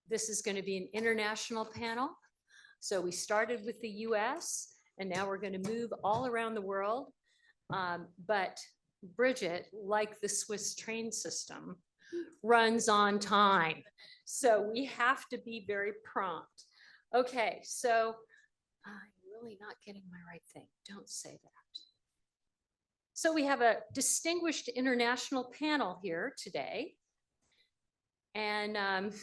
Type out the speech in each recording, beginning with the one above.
This is going to be an international panel. So we started with the US and now we're going to move all around the world. But Bridget, like the Swiss train system, runs on time. So we have to be very prompt. Okay, so I'm really not getting my right thing. Don't say that. So we have a distinguished international panel here today. And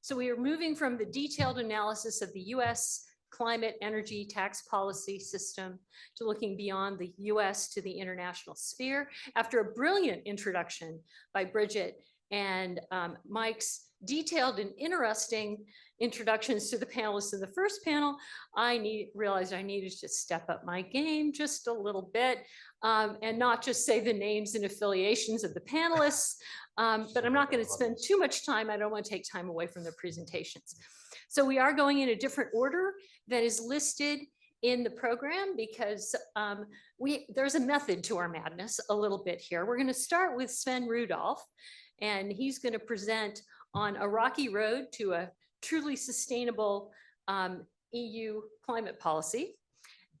so we are moving from the detailed analysis of the US climate energy tax policy system to looking beyond the US to the international sphere. After a brilliant introduction by Bridget and Mike's detailed and interesting introductions to the panelists in the first panel, I realized I needed to step up my game just a little bit and not just say the names and affiliations of the panelists, but I'm not going to spend too much time. I don't want to take time away from their presentations. So we are going in a different order that is listed in the program because there's a method to our madness a little bit here. We're going to start with Sven Rudolph, and he's going to present on a rocky road to a truly sustainable EU climate policy.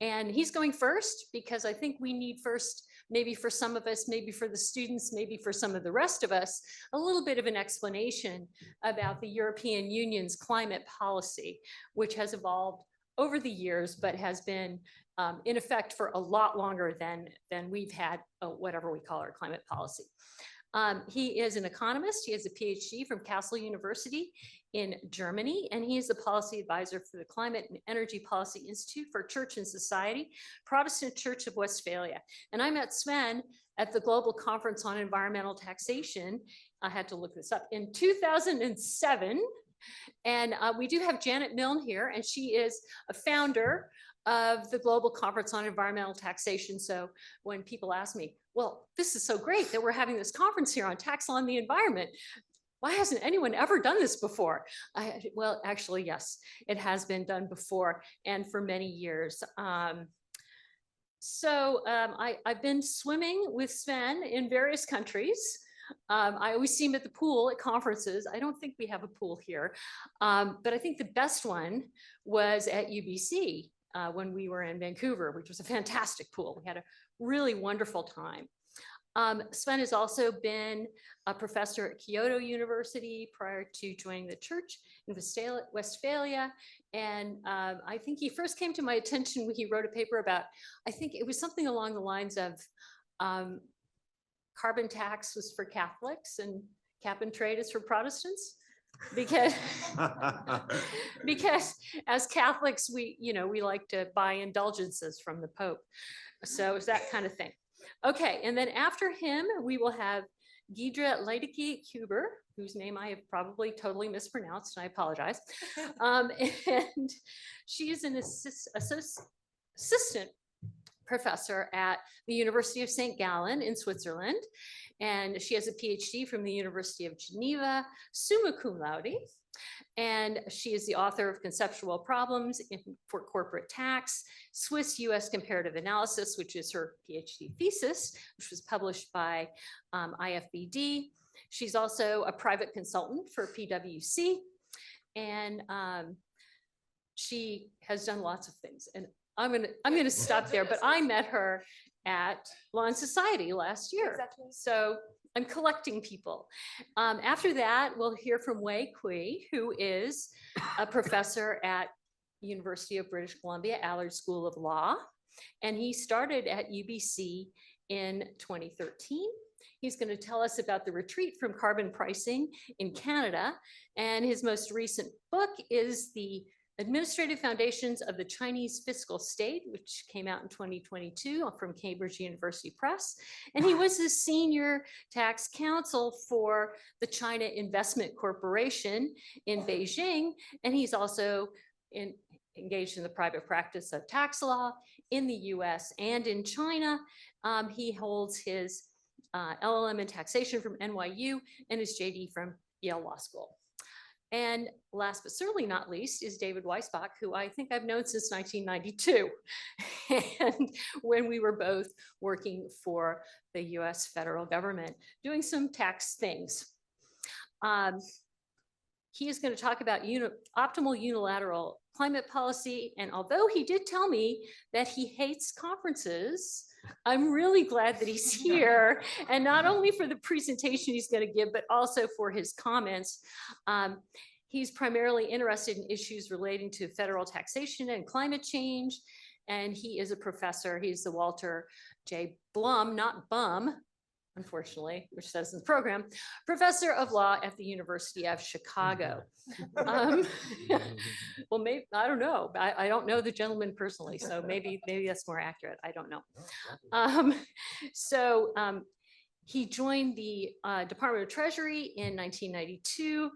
And he's going first because I think we need first, maybe for some of us, maybe for the students, maybe for some of the rest of us, a little bit of an explanation about the European Union's climate policy, which has evolved over the years, but has been in effect for a lot longer than we've had whatever we call our climate policy. He is an economist. He has a PhD from Kassel University in Germany, and he is a policy advisor for the Climate and Energy Policy Institute for Church and Society, Protestant Church of Westphalia. And I met Sven at the Global Conference on Environmental Taxation. I had to look this up in 2007. And we do have Janet Milne here, and she is a founder of the Global Conference on Environmental Taxation. So when people ask me, well, this is so great that we're having this conference here on tax law and the environment, why hasn't anyone ever done this before? Well, actually, yes, it has been done before and for many years. I've been swimming with Sven in various countries. I always see him at the pool at conferences. I don't think we have a pool here, but I think the best one was at UBC when we were in Vancouver, which was a fantastic pool. We had a really wonderful time. Sven has also been a professor at Kyoto University prior to joining the church in Westphalia. And I think he first came to my attention when he wrote a paper about, I think it was something along the lines of carbon tax was for Catholics and cap and trade is for Protestants. Because as Catholics, we like to buy indulgences from the Pope. So it's that kind of thing. Okay, and then after him, we will have Giedre Leideke-Huber, whose name I have probably totally mispronounced, and I apologize. And she is an assistant professor at the University of St. Gallen in Switzerland. And she has a PhD from the University of Geneva, summa cum laude. And she is the author of Conceptual Problems for Corporate Tax, Swiss-US Comparative Analysis, which is her PhD thesis, which was published by IFBD. She's also a private consultant for PwC. And she has done lots of things. And I'm gonna stop there, but I met her at Law and Society last year. Exactly. So I'm collecting people. After that, we'll hear from Wei Kui, who is a professor at University of British Columbia, Allard School of Law. And he started at UBC in 2013. He's going to tell us about the retreat from carbon pricing in Canada. And his most recent book is The Administrative Foundations of the Chinese Fiscal State, which came out in 2022 from Cambridge University Press. And he was the senior tax counsel for the China Investment Corporation in Beijing. And he's also engaged in the private practice of tax law in the US and in China. He holds his LLM in taxation from NYU and his JD from Yale Law School. And last but certainly not least is David Weisbach, who I think I've known since 1992, and when we were both working for the US federal government, doing some tax things. he is going to talk about optimal unilateral climate policy. And although he did tell me that he hates conferences, I'm really glad that he's here, and not only for the presentation he's going to give, but also for his comments. He's primarily interested in issues relating to federal taxation and climate change, and he is a professor. He's the Walter J. Blum, not Bum, unfortunately, which says in the program, professor of law at the University of Chicago. Well, maybe, I don't know. I don't know the gentleman personally, so maybe that's more accurate. I don't know. He joined the Department of Treasury in 1992,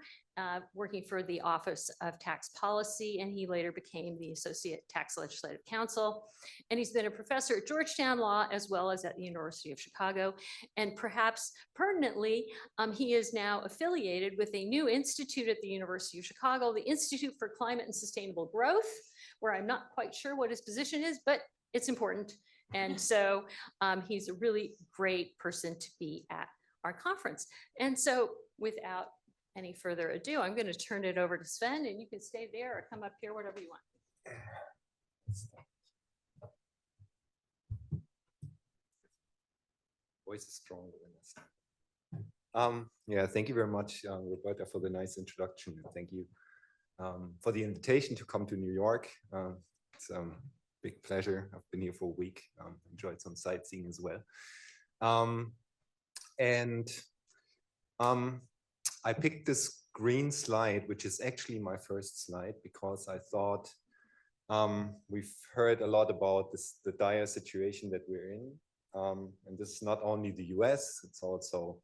working for the Office of Tax Policy, and he later became the Associate Tax Legislative Counsel. And he's been a professor at Georgetown Law as well as at the University of Chicago. And perhaps pertinently, he is now affiliated with a new institute at the University of Chicago, the Institute for Climate and Sustainable Growth, where I'm not quite sure what his position is, but it's important. And so he's a really great person to be at our conference. And so without any further ado, I'm going to turn it over to Sven, and you can stay there or come up here, whatever you want. Voice is stronger than this. Yeah, thank you very much, Roberta, for the nice introduction. And thank you for the invitation to come to New York. It's a big pleasure. I've been here for a week, enjoyed some sightseeing as well. I picked this green slide, which is actually my first slide, because I thought we've heard a lot about the dire situation that we're in. And this is not only the US, it's also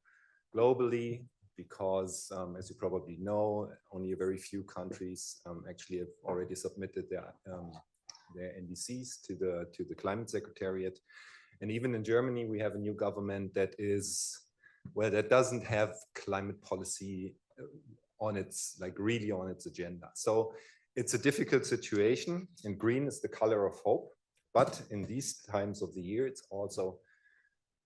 globally, because as you probably know, only a very few countries actually have already submitted their NDCs to the Climate Secretariat. And even in Germany, we have a new government that is, well, that doesn't have climate policy really on its agenda. So it's a difficult situation, and green is the color of hope. But in these times of the year, it's also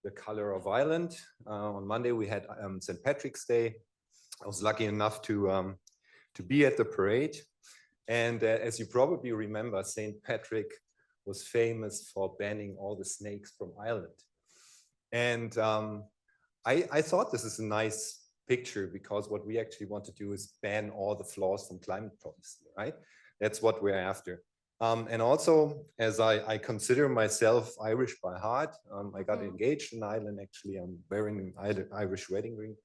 the color of violence. On Monday, we had St. Patrick's Day. I was lucky enough to be at the parade. And as you probably remember, St. Patrick was famous for banning all the snakes from Ireland. And I thought this is a nice picture, because what we actually want to do is ban all the flaws from climate policy, right? That's what we're after. And also, as I consider myself Irish by heart, I got engaged in Ireland, actually. I'm wearing an Irish wedding ring.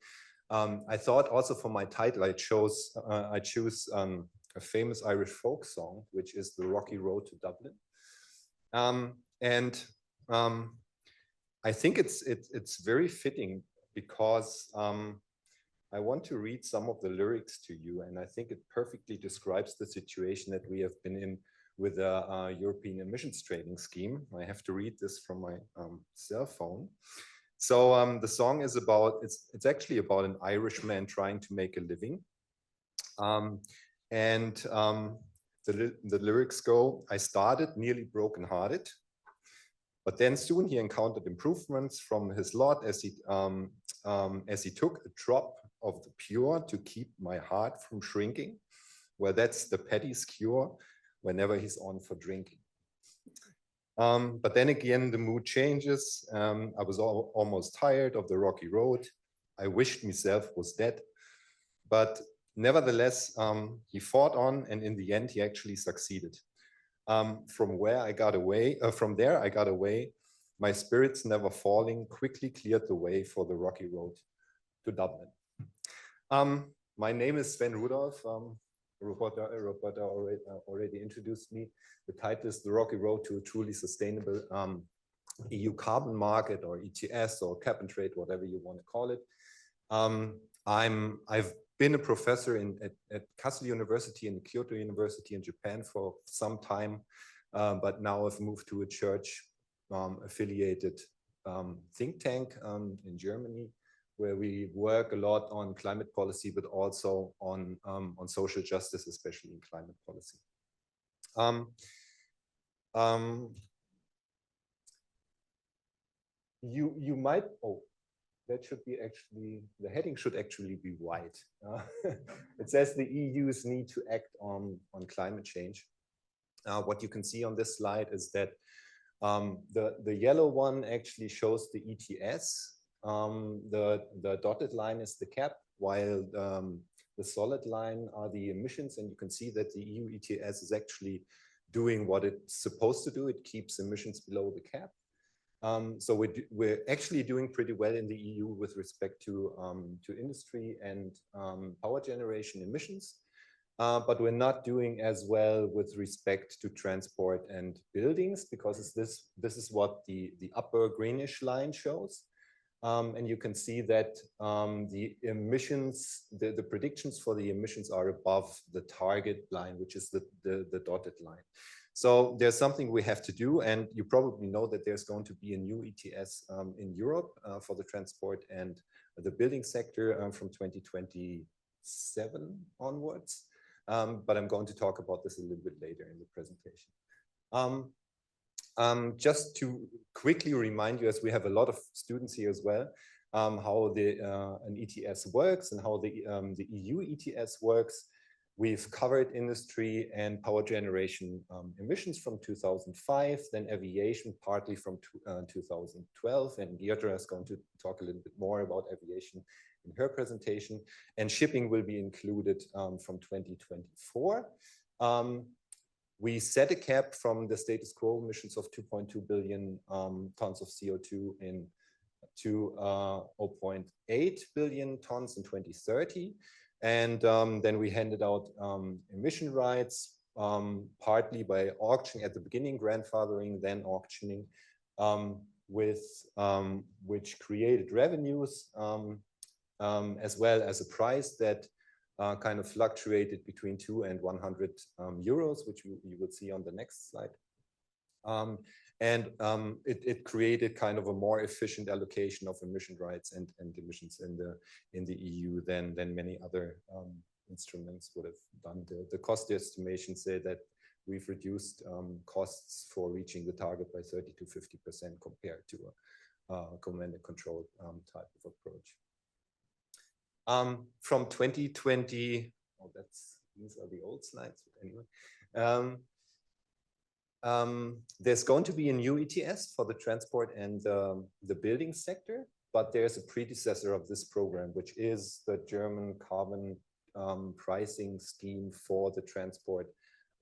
I thought also for my title, I choose a famous Irish folk song, which is The Rocky Road to Dublin. I think it's very fitting, because I want to read some of the lyrics to you, and I think it perfectly describes the situation that we have been in with the European emissions trading scheme. I have to read this from my cell phone. So the song is about, it's actually about an Irishman trying to make a living. The lyrics go, I started nearly brokenhearted, but then soon he encountered improvements from his lot as he took a drop of the pure to keep my heart from shrinking. Well, that's the paddy's cure whenever he's on for drinking. But then again, the mood changes. I was almost tired of the rocky road. I wished myself was dead. But nevertheless, he fought on, and in the end, he actually succeeded. From there, I got away. My spirits never falling, quickly cleared the way for the rocky road to Dublin. My name is Sven Rudolph. Roberta already introduced me. The title is The Rocky Road to a Truly Sustainable EU Carbon Market, or ETS, or cap and trade, whatever you want to call it. I've been a professor at Kassel University and Kyoto University in Japan for some time, but now I've moved to a church affiliated think tank in Germany, where we work a lot on climate policy, but also on social justice, especially in climate policy. You might, that should be actually, the heading should actually be white. It says the EU's need to act on climate change. What you can see on this slide is that the yellow one actually shows the ETS. The dotted line is the cap, while the solid line are the emissions. And you can see that the EU ETS is actually doing what it's supposed to do. It keeps emissions below the cap. So we're actually doing pretty well in the EU with respect to industry and power generation emissions. But we're not doing as well with respect to transport and buildings, because this is what the upper greenish line shows. And you can see that the emissions, the predictions for the emissions are above the target line, which is the dotted line. So there's something we have to do, and you probably know that there's going to be a new ETS in Europe for the transport and the building sector from 2027 onwards. But I'm going to talk about this a little bit later in the presentation. Just to quickly remind you, as we have a lot of students here as well, how an ETS works and how the EU ETS works. We've covered industry and power generation emissions from 2005, then aviation partly from 2012, and Deirdre is going to talk a little bit more about aviation in her presentation, and shipping will be included from 2024. We set a cap from the status quo emissions of 2.2 billion tons of CO2 to 0.8 billion tons in 2030. And then we handed out emission rights, partly by auctioning at the beginning, grandfathering, then auctioning, which created revenues, as well as a price that kind of fluctuated between 2 and 100 euros, which you would see on the next slide. It created kind of a more efficient allocation of emission rights and emissions in the EU than many other instruments would have done. The cost estimation say that we've reduced costs for reaching the target by 30 to 50% compared to a command and control type of approach. From 2020, oh, these are the old slides, but anyway. There's going to be a new ETS for the transport and the building sector, but there's a predecessor of this program, which is the German carbon pricing scheme for the transport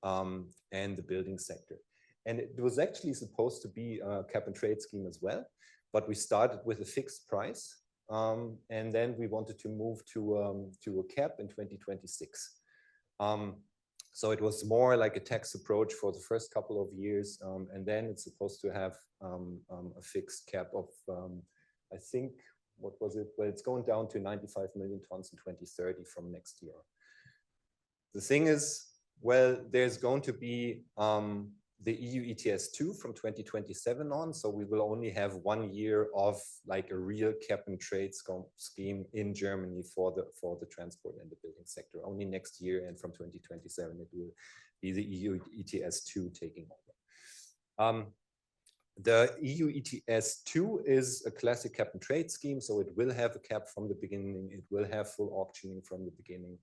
and the building sector. And it was actually supposed to be a cap and trade scheme as well, but we started with a fixed price. And then we wanted to move to a cap in 2026. So it was more like a tax approach for the first couple of years, and then it's supposed to have a fixed cap of, I think, what was it? Well, it's going down to 95 million tons in 2030 from next year. The thing is, well, there's going to be the EU ETS 2 from 2027 on, so we will only have 1 year of like a real cap and trade scheme in Germany for the transport and the building sector. Only next year, and from 2027 it will be the EU ETS 2 taking over. The EU ETS 2 is a classic cap and trade scheme, so it will have a cap from the beginning. It will have full auctioning from the beginning,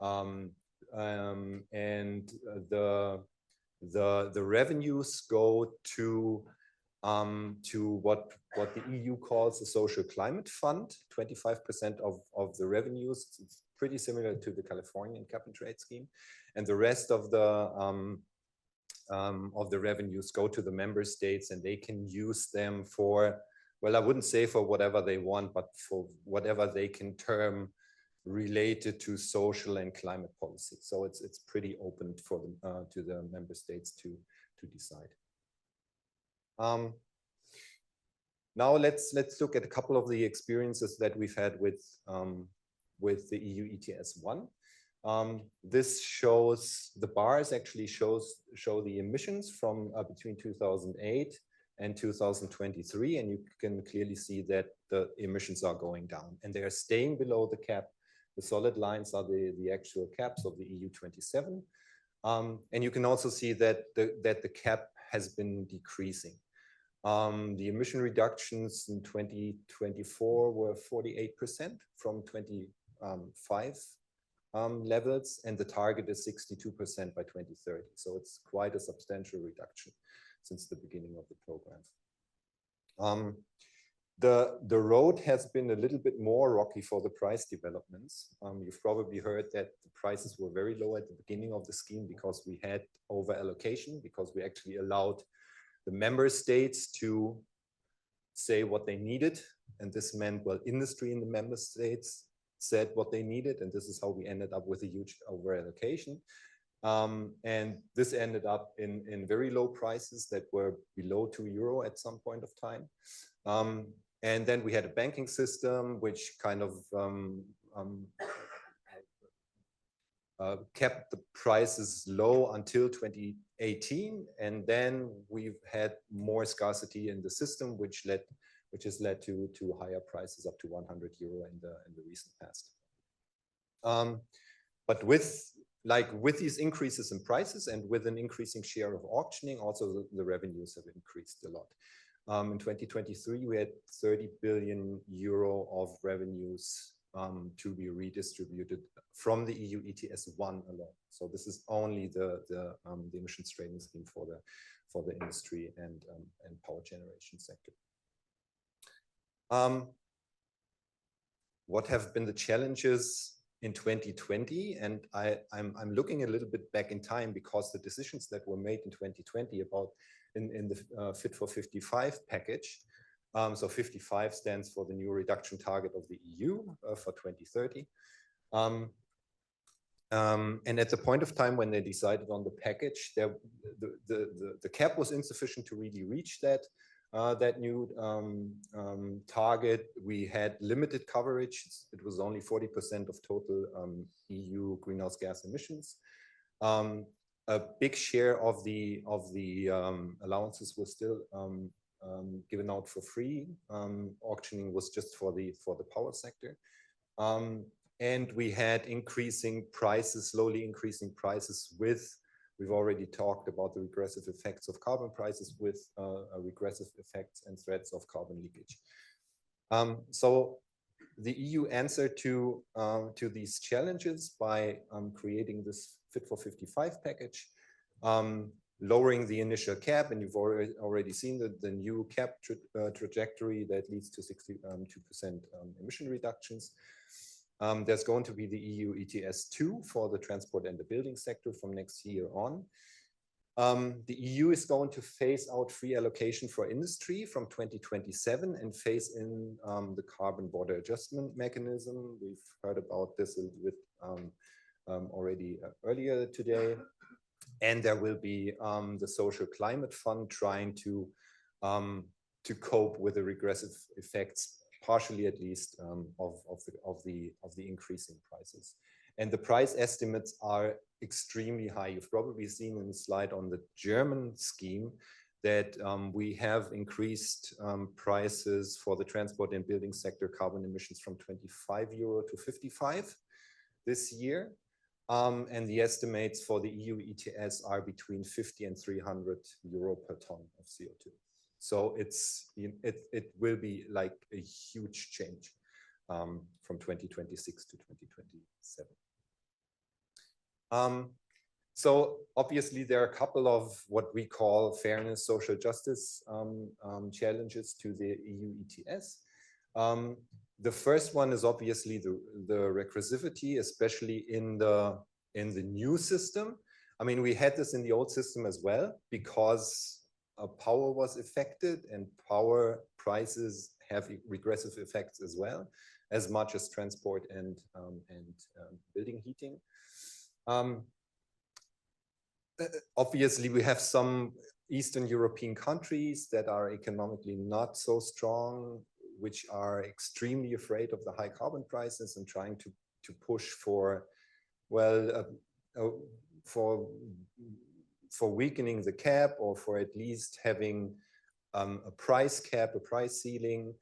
and the revenues go to what the EU calls a social climate fund. 25% of the revenues. It's pretty similar to the Californian cap and trade scheme, and the rest of the revenues go to the member states, and they can use them for, well, I wouldn't say for whatever they want, but for whatever they can term related to social and climate policy. So it's pretty open for them, to the member states to decide. Now let's look at a couple of the experiences that we've had with the EU ETS 1. This shows, the bars actually show the emissions from between 2008 and 2023, and you can clearly see that the emissions are going down and they are staying below the cap. The solid lines are the actual caps of the EU 27. And you can also see that the cap has been decreasing. The emission reductions in 2024 were 48% from 25 levels, and the target is 62% by 2030. So it's quite a substantial reduction since the beginning of the program. The road has been a little bit more rocky for the price developments. You've probably heard that the prices were very low at the beginning of the scheme because we had over allocation, because we actually allowed the member states to say what they needed. And this meant, well, industry in the member states said what they needed. And this is how we ended up with a huge over allocation. And this ended up in very low prices that were below €2 at some point of time. And then we had a banking system which kind of kept the prices low until 2018, and then we've had more scarcity in the system, which has led to higher prices up to €100 in the recent past. But with these increases in prices and with an increasing share of auctioning, also the revenues have increased a lot. In 2023, we had €30 billion of revenues to be redistributed from the EU ETS 1 alone. So this is only the emissions trading scheme for the industry and power generation sector. What have been the challenges in 2020? And I'm looking a little bit back in time, because the decisions that were made in 2020 about in the Fit for 55 package. So 55 stands for the new reduction target of the EU for 2030. And at the point of time when they decided on the package, the cap was insufficient to really reach that new target. We had limited coverage. It was only 40% of total EU greenhouse gas emissions. A big share of the allowances were still given out for free. Auctioning was just for the power sector. And we had increasing prices, slowly increasing prices we've already talked about the regressive effects of carbon prices with regressive effects and threats of carbon leakage. So the EU answered to these challenges by creating this Fit for 55 package, lowering the initial cap, and you've already seen the new cap trajectory that leads to 62% emission reductions. There's going to be the EU ETS 2 for the transport and the building sector from next year on. The EU is going to phase out free allocation for industry from 2027 and phase in the carbon border adjustment mechanism. We've heard about this a little bit already earlier today. And there will be the social climate fund trying to cope with the regressive effects, partially at least, of the increasing prices. And the price estimates are extremely high. You've probably seen in the slide on the German scheme that we have increased prices for the transport and building sector carbon emissions from €25 to 55 this year. And the estimates for the EU ETS are between 50 and €300 per ton of CO2. So it will be like a huge change from 2026 to 2027. So obviously there are a couple of what we call fairness, social justice challenges to the EU ETS. The first one is obviously the regressivity, especially in the new system. I mean, we had this in the old system as well, because power was affected, and power prices have regressive effects as well, as much as transport and building heating. Obviously, we have some Eastern European countries that are economically not so strong, which are extremely afraid of the high carbon prices and trying to push for, well, for weakening the cap, or for at least having a price cap, a price ceiling.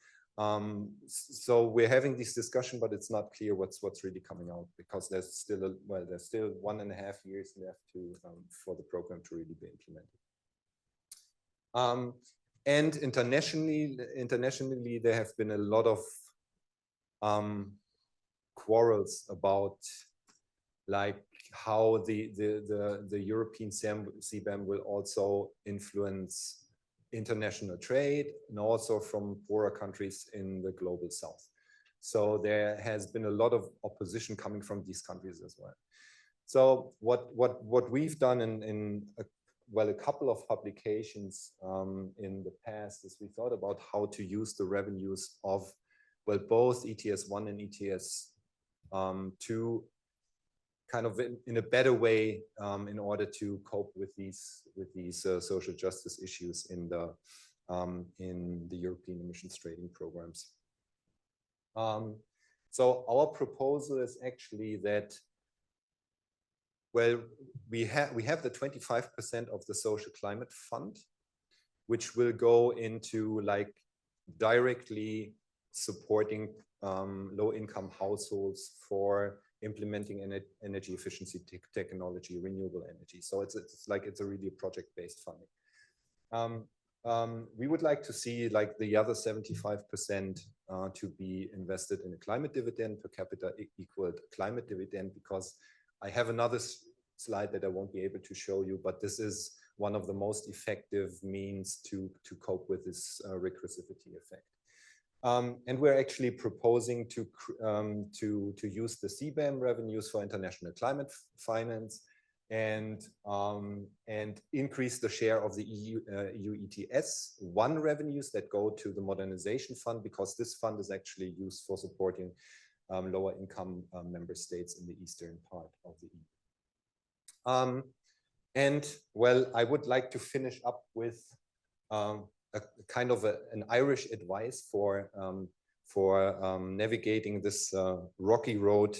So we're having this discussion, but it's not clear what's really coming out, because there's still 1.5 years left for the program to really be implemented. And internationally, there have been a lot of quarrels about like how the European CBAM will also influence international trade and also from poorer countries in the global south. So there has been a lot of opposition coming from these countries as well. So what we've done in a couple of publications in the past is we thought about how to use the revenues of both ETS1 and ETS2 kind of in a better way in order to cope with these social justice issues in the European emissions trading programs. So our proposal is actually that, well, we have the 25% of the social climate fund, which will go into like directly supporting low-income households for implementing energy efficiency technology, renewable energy. So it's a really project-based funding. We would like to see like the other 75% to be invested in a climate dividend per capita equal climate dividend, because I have another slide that I won't be able to show you, but this is one of the most effective means to cope with this regressivity effect. And we're actually proposing to use the CBAM revenues for international climate finance and increase the share of the EU ETS1 revenues that go to the modernization fund, because this fund is actually used for supporting lower income member states in the eastern part of the EU. And well, I would like to finish up with a kind of an Irish advice for navigating this rocky road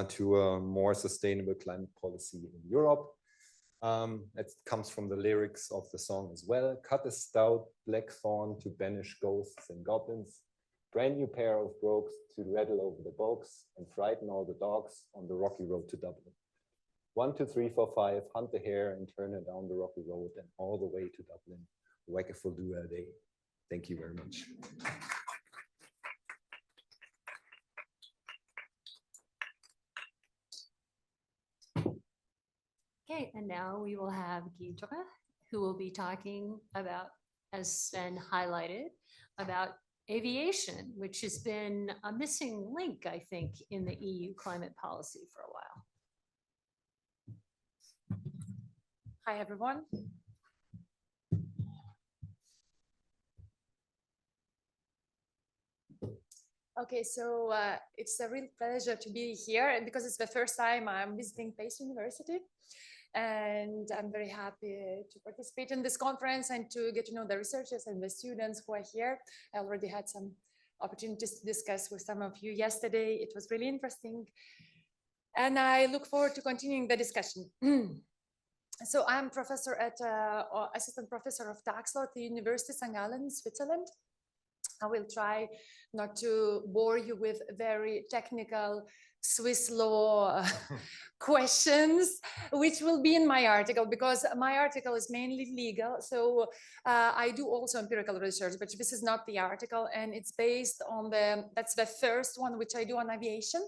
to a more sustainable climate policy in Europe. That comes from the lyrics of the song as well. Cut a stout blackthorn to banish ghosts and goblins. Brand new pair of brogues to rattle over the bogs and frighten all the dogs on the rocky road to Dublin. 1, 2, 3, 4, 5, hunt the hare and turn it down the rocky road and all the way to Dublin. Whack a full do a day. Thank you very much. Okay, and now we will have Guy, who will be talking about, as Sven highlighted, about aviation, which has been a missing link, I think, in the EU climate policy for a while. Hi, everyone. Okay, so it's a real pleasure to be here, and because it's the first time I'm visiting Pace University, and I'm very happy to participate in this conference and to get to know the researchers and the students who are here. I already had some opportunities to discuss with some of you yesterday. It was really interesting, and I look forward to continuing the discussion. So I'm professor at assistant professor of tax law at the University of St. Gallen, Switzerland. I will try not to bore you with very technical Swiss law questions, which will be in my article, because my article is mainly legal. So I do also empirical research, but this is not the article, and it's based on that's the first one which I do on aviation.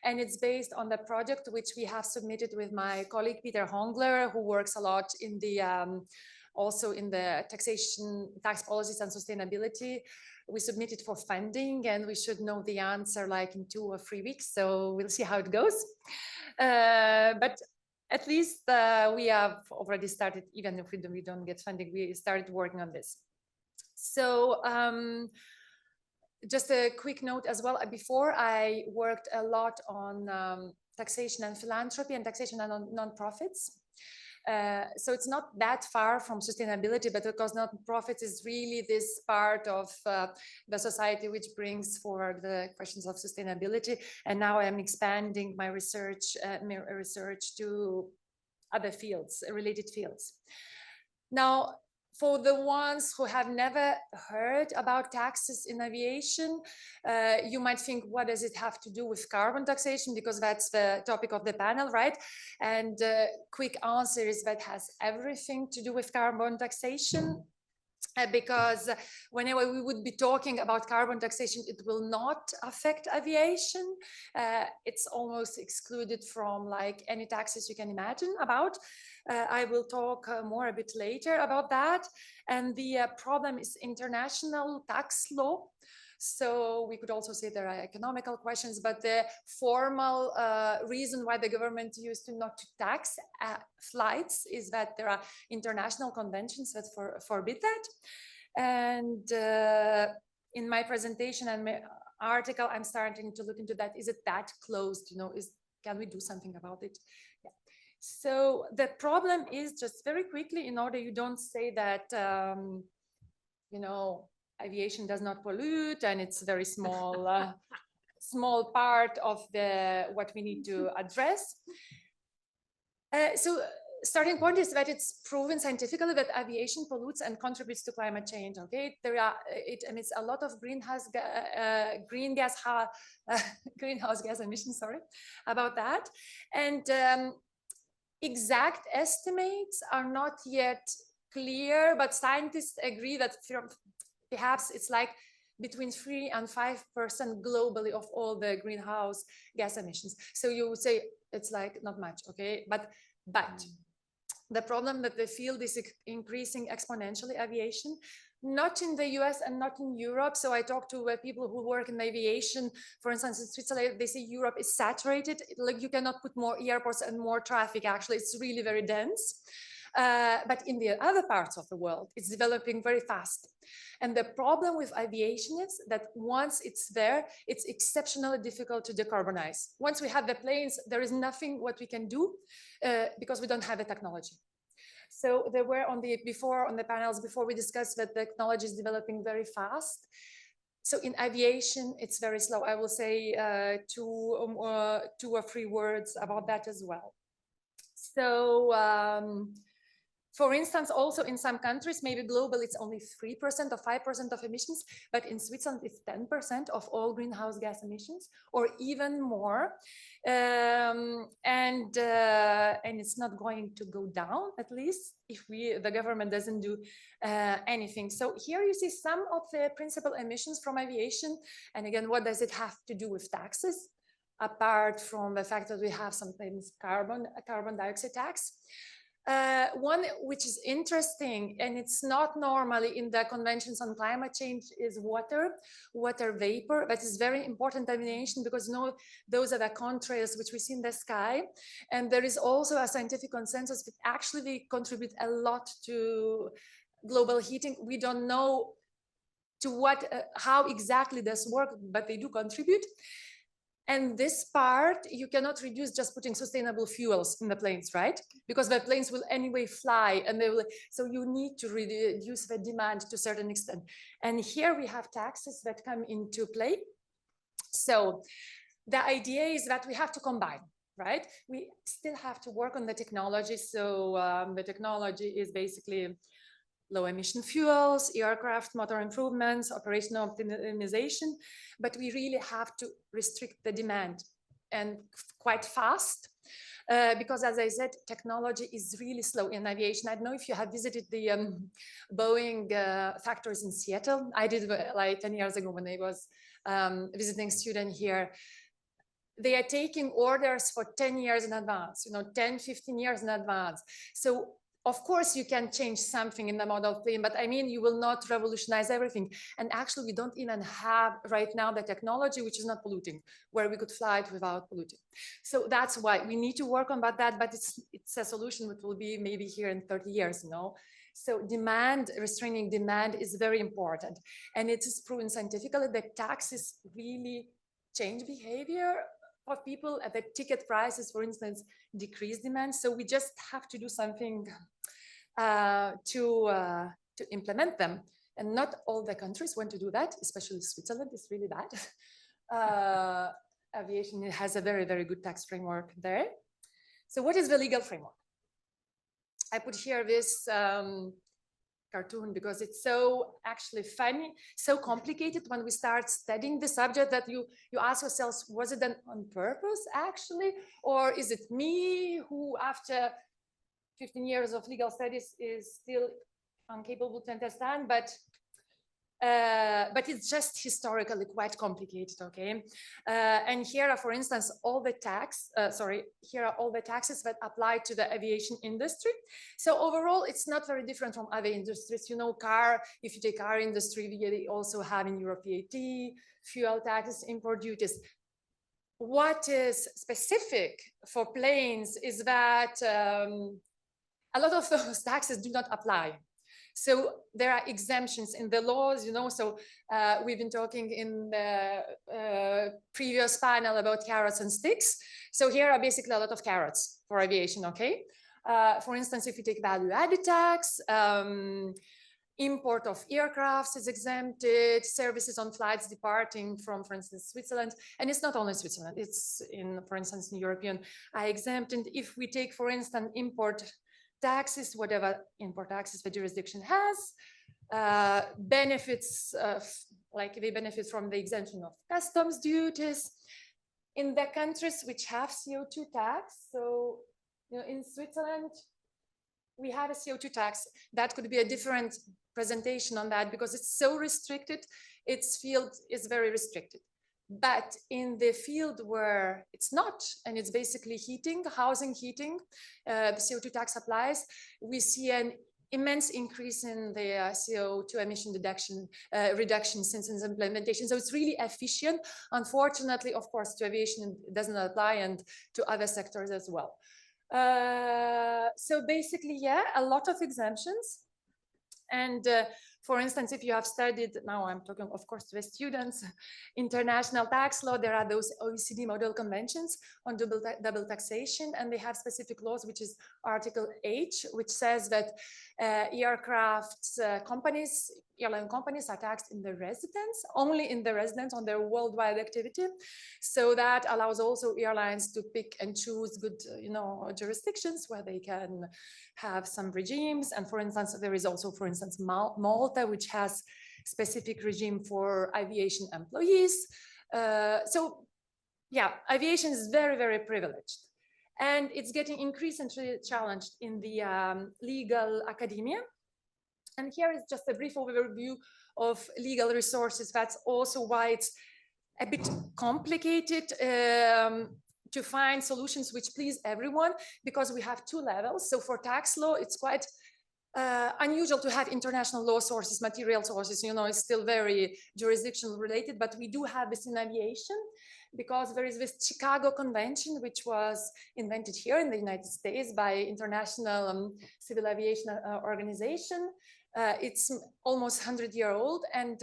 And it's based on the project which we have submitted with my colleague, Peter Hongler, who works a lot in the also in the taxation, tax policies and sustainability. We submitted for funding, and we should know the answer like in 2 or 3 weeks. So we'll see how it goes. But at least we have already started, even if we don't get funding, we started working on this. So just a quick note as well. Before, I worked a lot on taxation and philanthropy and taxation and non-profits. So it's not that far from sustainability, but because non-profits is really this part of the society which brings forward the questions of sustainability. And now I'm expanding my research to other fields, related fields. Now, for the ones who have never heard about taxes in aviation, you might think, what does it have to do with carbon taxation? Because that's the topic of the panel, right? And quick answer is that has everything to do with carbon taxation. because whenever we would be talking about carbon taxation, it will not affect aviation. It's almost excluded from like any taxes you can imagine about. I will talk more a bit later about that. And the problem is international tax law. So we could also say there are economical questions, but the formal reason why the government used to not to tax flights is that there are international conventions that forbid that. And in my presentation and my article, I'm starting to look into that. Is it that closed? You know, can we do something about it? Yeah. So the problem is, just very quickly, in order you don't say that, you know, aviation does not pollute and it's a very small small part of the what we need to address. So starting point is that it's proven scientifically that aviation pollutes and contributes to climate change. Okay, it emits a lot of greenhouse gas emissions. Sorry about that. And exact estimates are not yet clear, but scientists agree that perhaps it's like between 3 and 5% globally of all the greenhouse gas emissions. So you would say it's like not much, okay? But the problem that the field is increasing exponentially, aviation, not in the US and not in Europe. So I talked to people who work in aviation, for instance, in Switzerland, they say Europe is saturated. Like you cannot put more airports and more traffic. Actually, it's really very dense. But in the other parts of the world, it's developing very fast. And the problem with aviation is that once it's there, it's exceptionally difficult to decarbonize. Once we have the planes, there is nothing what we can do because we don't have the technology. So there were on the panels before, we discussed that the technology is developing very fast. So in aviation, it's very slow. I will say 2 or 3 words about that as well. So for instance, also in some countries, maybe globally, it's only 3% or 5% of emissions, but in Switzerland, it's 10% of all greenhouse gas emissions, or even more. And it's not going to go down, at least if the government doesn't do anything. So here you see some of the principal emissions from aviation. And again, what does it have to do with taxes? Apart from the fact that we have sometimes carbon dioxide tax. One which is interesting, and it's not normally in the conventions on climate change, is water vapor. That is very important dimension because those are the contrails which we see in the sky. And there is also a scientific consensus that actually they contribute a lot to global heating. We don't know to how exactly this works, but they do contribute. And this part, you cannot reduce just putting sustainable fuels in the planes, right? Because the planes will anyway fly, and so you need to reduce the demand to a certain extent. And here we have taxes that come into play. So the idea is that we have to combine, right? We still have to work on the technology. So the technology is basically low emission fuels, aircraft motor improvements, operational optimization, but we really have to restrict the demand, and quite fast, because as I said, technology is really slow in aviation. I don't know if you have visited the Boeing factories in Seattle. I did like 10 years ago when I was visiting student here. They are taking orders for 10 years in advance, 10, 15 years in advance. So of course, you can change something in the model plane, but I mean, you will not revolutionize everything. And actually, we don't even have right now the technology which is not polluting, where we could fly it without polluting. So that's why we need to work on that, but it's a solution that will be maybe here in 30 years, So restraining demand is very important. And it is proven scientifically that taxes really change behavior of people at the ticket prices, for instance, decrease demand. So we just have to do something to implement them. And not all the countries want to do that, especially Switzerland is really bad. Aviation has a very, very good tax framework there. So what is the legal framework? I put here this cartoon because it's so actually funny, so complicated when we start studying the subject that you ask yourselves, was it done on purpose actually? Or is it me who after 15 years of legal studies is still incapable to understand, but it's just historically quite complicated, okay? And here are, for instance, all the here are all the taxes that apply to the aviation industry. So overall, it's not very different from other industries. You know, if you take car industry, we also have in Europe VAT, fuel taxes, import duties. What is specific for planes is that a lot of those taxes do not apply. So there are exemptions in the laws, you know, so we've been talking in the previous panel about carrots and sticks. So here are basically a lot of carrots for aviation, okay? For instance, if you take value-added tax, import of aircrafts is exempted, services on flights departing from, for instance, Switzerland, and it's not only Switzerland, it's in, for instance, in European, are exempt. And if we take, for instance, import taxes, whatever import taxes the jurisdiction has, benefits, like they benefit from the exemption of customs duties. In the countries which have CO2 tax, so you know, in Switzerland, we have a CO2 tax. That could be a different presentation on that because it's so restricted, its field is very restricted. But in the field where it's not, and it's basically heating, housing heating, the CO2 tax applies, we see an immense increase in the CO2 emission reduction since its implementation. So it's really efficient. Unfortunately, of course, to aviation it doesn't apply and to other sectors as well. So basically, yeah, a lot of exemptions. And for instance, if you have studied, now I'm talking, of course, to the students, international tax law, there are those OECD model conventions on double taxation, and they have specific laws, which is Article H, which says that airline companies are taxed in the residence, only in the residence on their worldwide activity. So that allows also airlines to pick and choose good, you know, jurisdictions where they can have some regimes. And for instance, there is also, for instance, Malta, which has specific regime for aviation employees. So yeah, aviation is very, very privileged. And it's getting increasingly challenged in the legal academia. And here is just a brief overview of legal resources. That's also why it's a bit complicated to find solutions which please everyone, because we have two levels. So for tax law, it's quite unusual to have international law sources, material sources, you know, it's still very jurisdictional related, but we do have this in aviation because there is this Chicago Convention, which was invented here in the United States by International Civil Aviation Organization. It's almost 100-year-old, and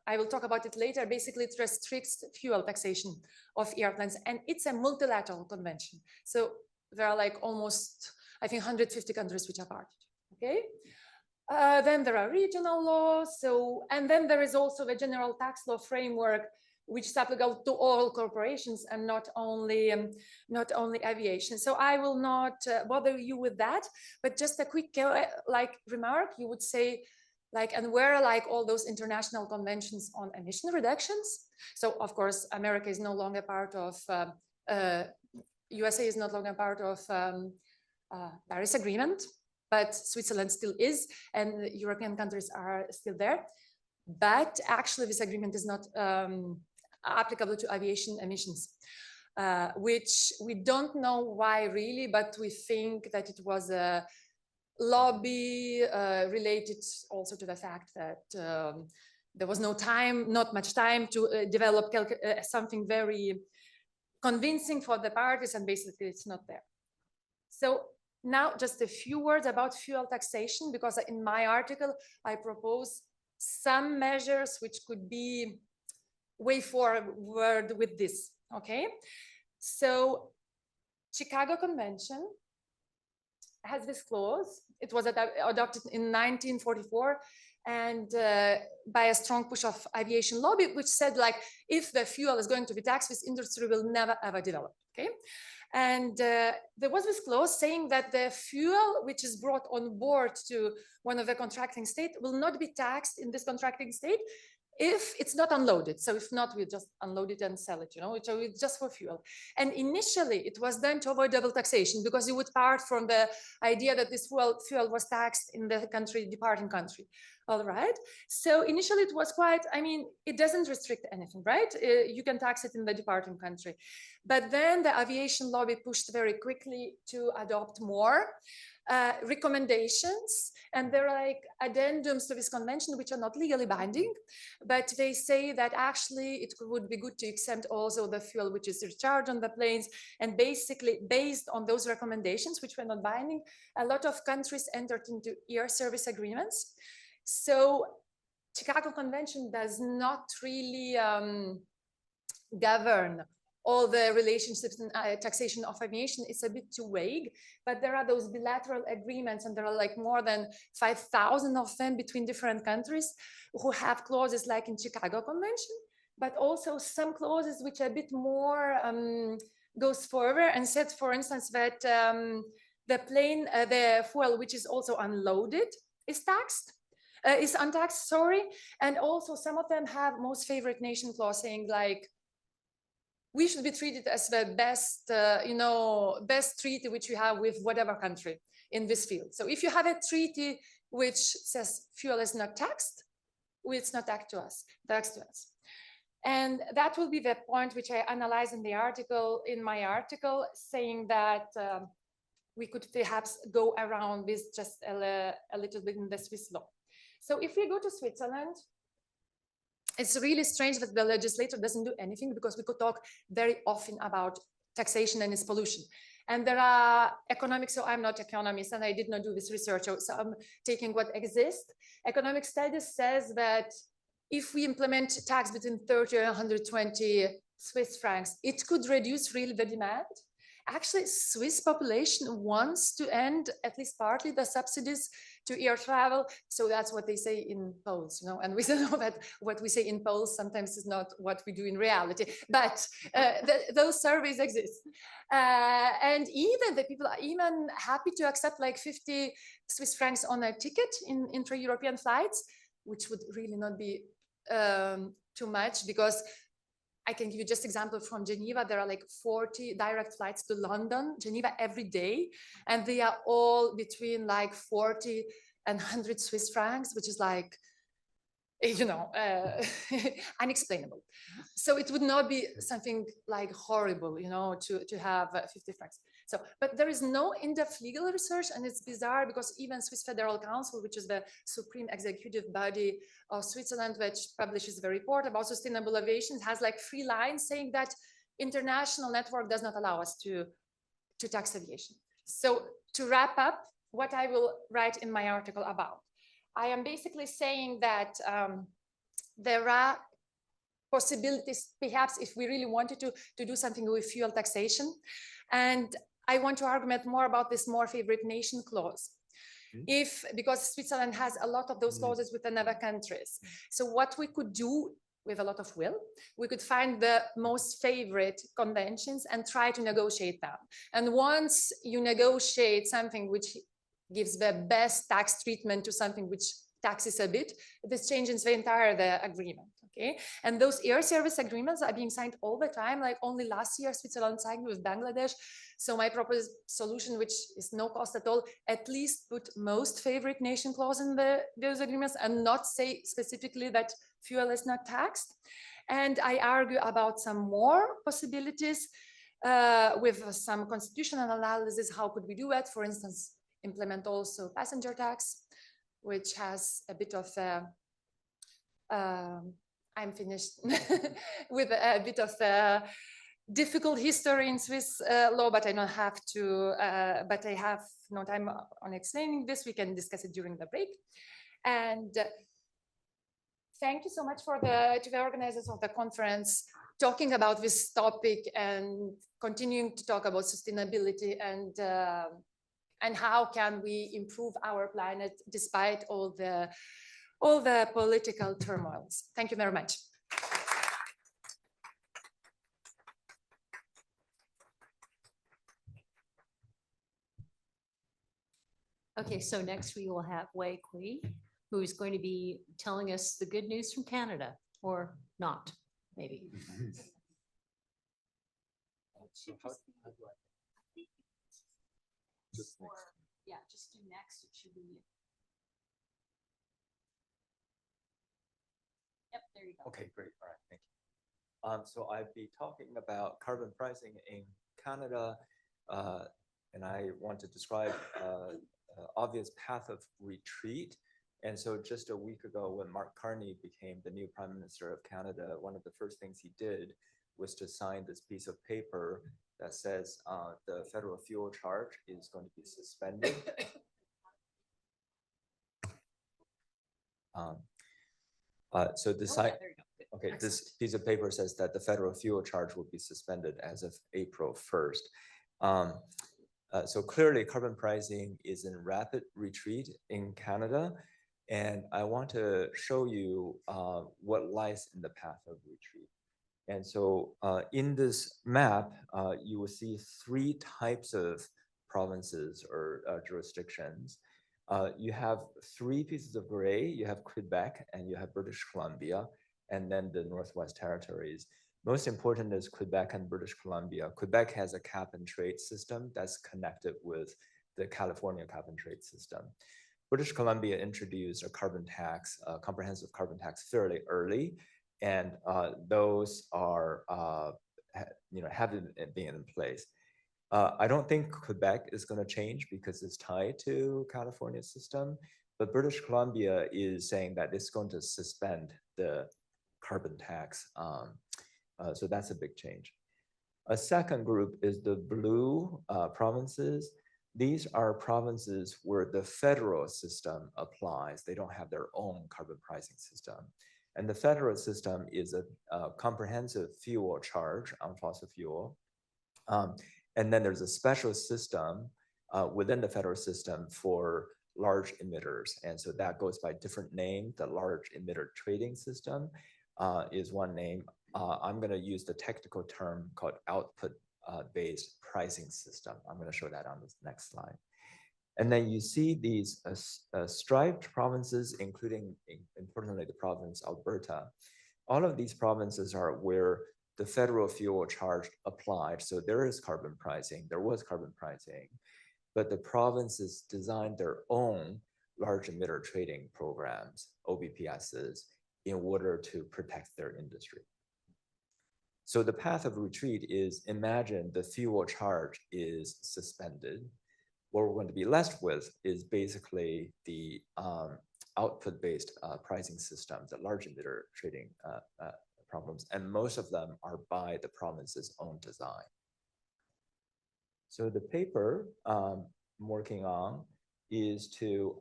I will talk about it later. Basically, it restricts fuel taxation of airplanes, and it's a multilateral convention. So there are like almost, I think, 150 countries which are part. Okay. Then there are regional laws. So, and then there is also the general tax law framework, which is applicable to all corporations and not only aviation. So I will not bother you with that, but just a quick remark. You would say, and where are all those international conventions on emission reductions? So of course, America is no longer part of, USA is no longer part of Paris Agreement, but Switzerland still is, and European countries are still there. But actually this agreement is not applicable to aviation emissions, which we don't know why really, but we think that it was a lobby related also to the fact that there was not much time to develop something very convincing for the parties, and basically it's not there. So now just a few words about fuel taxation, because in my article I propose some measures which could be way forward with this, okay? So Chicago Convention has this clause. It was adopted in 1944 and by a strong push of aviation lobby, which said if the fuel is going to be taxed, this industry will never ever develop, okay? And there was this clause saying that the fuel which is brought on board to one of the contracting states will not be taxed in this contracting state if it's not unloaded. So if not, we just unload it and sell it, so it's just for fuel. And initially it was done to avoid double taxation, because you would part from the idea that this fuel was taxed in the country, departing country. All right. So initially it was quite, it doesn't restrict anything, right? You can tax it in the departing country. But then the aviation lobby pushed very quickly to adopt more recommendations, and there are like addendums to this convention which are not legally binding, but they say that actually it would be good to exempt also the fuel which is recharged on the planes. And basically based on those recommendations, which were not binding, a lot of countries entered into air service agreements. So Chicago Convention does not really govern all the relationships and taxation of aviation. Is a bit too vague, but there are those bilateral agreements, and there are like more than 5,000 of them between different countries who have clauses like in Chicago Convention, but also some clauses which are a bit more goes further and said, for instance, that the fuel which is also unloaded is untaxed, sorry. And also some of them have most favored nation clause saying like, we should be treated as the best, best treaty which we have with whatever country in this field. So if you have a treaty which says fuel is not taxed, it's not taxed to us. And that will be the point which I analyze in my article, saying that we could perhaps go around this just a little bit in the Swiss law. So if we go to Switzerland, it's really strange that the legislator doesn't do anything, because we could talk very often about taxation and its pollution. And there are economics, so I'm not an economist and I did not do this research, so I'm taking what exists. Economic studies says that if we implement tax between 30 and 120 Swiss francs, it could reduce really the demand. Actually, Swiss population wants to end at least partly the subsidies to air travel. So that's what they say in polls, and we know that what we say in polls sometimes is not what we do in reality, but those surveys exist. And even the people are even happy to accept like 50 Swiss francs on a ticket in intra-European flights, which would really not be too much, because I can give you just example from Geneva. There are like 40 direct flights to London, Geneva every day. And they are all between like 40 and 100 Swiss francs, which is like, unexplainable. So it would not be something like horrible, to have 50 francs. So, but there is no in-depth legal research, and it's bizarre because even Swiss Federal Council, which is the supreme executive body of Switzerland, which publishes the report about sustainable aviation, has like 3 lines saying that international network does not allow us to tax aviation. So to wrap up what I will write in my article about, I am basically saying that there are possibilities, perhaps, if we really wanted to do something with fuel taxation. And I want to argument more about this more favorite nation clause. Because Switzerland has a lot of those clauses with other countries. So what we could do with a lot of will, we could find the most favorite conventions and try to negotiate them. And once you negotiate something which gives the best tax treatment to something which taxes a bit, this changes the entire agreement. Okay, and those air service agreements are being signed all the time. Like only last year, Switzerland signed with Bangladesh. So my proposed solution, which is no cost at all, at least put most favorite nation clause in those agreements and not say specifically that fuel is not taxed. And I argue about some more possibilities with some constitutional analysis. How could we do it? For instance, implement also passenger tax, which has a bit of I'm finished with a bit of difficult history in Swiss law, but I don't have to, but I have no time on explaining this. We can discuss it during the break. And thank you so much to the organizers of the conference talking about this topic and continuing to talk about sustainability and how can we improve our planet despite all the political turmoils. Thank you very much. Okay, so next we will have Wei Kui, who is going to be telling us the good news from Canada. or not, maybe. So how do I just Or, yeah, just do next, it should be. Yep, there you go. Okay, great. All right, thank you. So I'd be talking about carbon pricing in Canada, and I want to describe obvious path of retreat. And so just a week ago, when Mark Carney became the new Prime Minister of Canada, one of the first things he did was to sign this piece of paper that says the federal fuel charge is going to be suspended. So the Oh, sign. yeah, there you go. Good. Okay, Excellent. this piece of paper says that the federal fuel charge will be suspended as of April 1st. So clearly carbon pricing is in rapid retreat in Canada. And I want to show you what lies in the path of retreat. And so in this map, you will see three types of provinces or jurisdictions. You have three pieces of gray. You have Quebec and you have British Columbia, and then the Northwest Territories. Most important is Quebec and British Columbia. Quebec has a cap and trade system that's connected with the California cap and trade system. British Columbia introduced a carbon tax, a comprehensive carbon tax fairly early, and those are, haven't been in place. I don't think Quebec is going to change because it's tied to California's system, but British Columbia is saying that it's going to suspend the carbon tax. So that's a big change. A second group is the blue provinces. These are provinces where the federal system applies. They don't have their own carbon pricing system. And the federal system is a comprehensive fuel charge on fossil fuel. And then there's a special system within the federal system for large emitters. And so that goes by different name. The large emitter trading system is one name. I'm going to use the technical term called output-based pricing system. I'm going to show that on this next slide. And then you see these striped provinces, including, importantly, the province Alberta. All of these provinces are where the federal fuel charge applied. So there is carbon pricing, there was carbon pricing, but the provinces designed their own large emitter trading programs, OBPSs, in order to protect their industry. So the path of retreat is, imagine the fuel charge is suspended. What we're going to be left with is basically the output-based pricing systems, the large emitter trading problems, and most of them are by the province's own design. So the paper I'm working on is to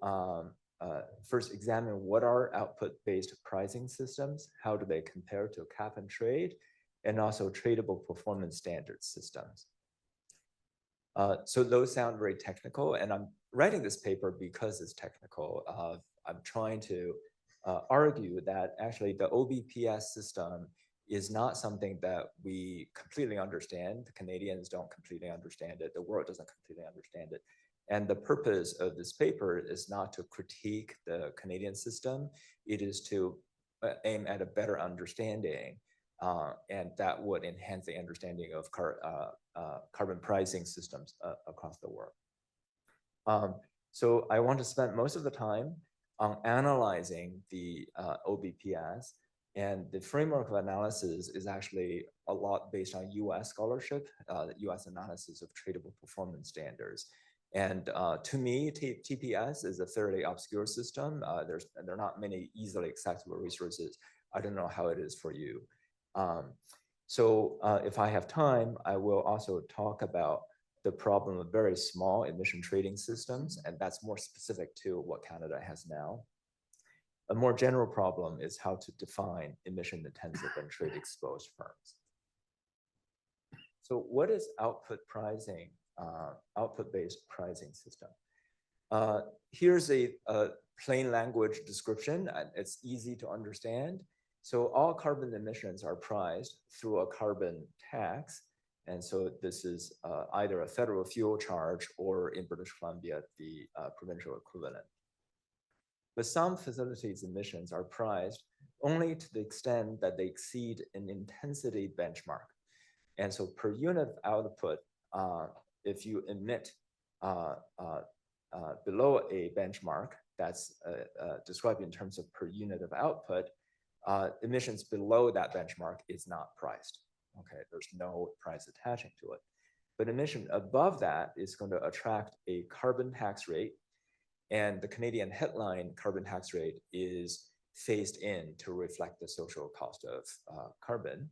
first examine what are output-based pricing systems, how do they compare to cap and trade, and also tradable performance standard systems. So those sound very technical, and I'm writing this paper because it's technical. I'm trying to argue that actually the OBPS system is not something that we completely understand. The Canadians don't completely understand it. The world doesn't completely understand it. And the purpose of this paper is not to critique the Canadian system. It is to aim at a better understanding, and that would enhance the understanding of carbon pricing systems across the world. So I want to spend most of the time on analyzing the OBPS, and the framework of analysis is actually a lot based on US scholarship, the US analysis of tradable performance standards. And to me, TPS is a fairly obscure system. There are not many easily accessible resources. I don't know how it is for you. So if I have time, I will also talk about the problem of very small emission trading systems, and that's more specific to what Canada has now. A more general problem is how to define emission intensive and trade exposed firms. So what is output pricing, output-based pricing system? Here's a plain language description. It's easy to understand. So all carbon emissions are priced through a carbon tax. And so this is either a federal fuel charge or in British Columbia, the provincial equivalent. But some facilities emissions are priced only to the extent that they exceed an intensity benchmark. And so per unit of output, if you emit below a benchmark that's described in terms of per unit of output, emissions below that benchmark is not priced. Okay, there's no price attaching to it. But emission above that is going to attract a carbon tax rate, and the Canadian headline carbon tax rate is phased in to reflect the social cost of carbon.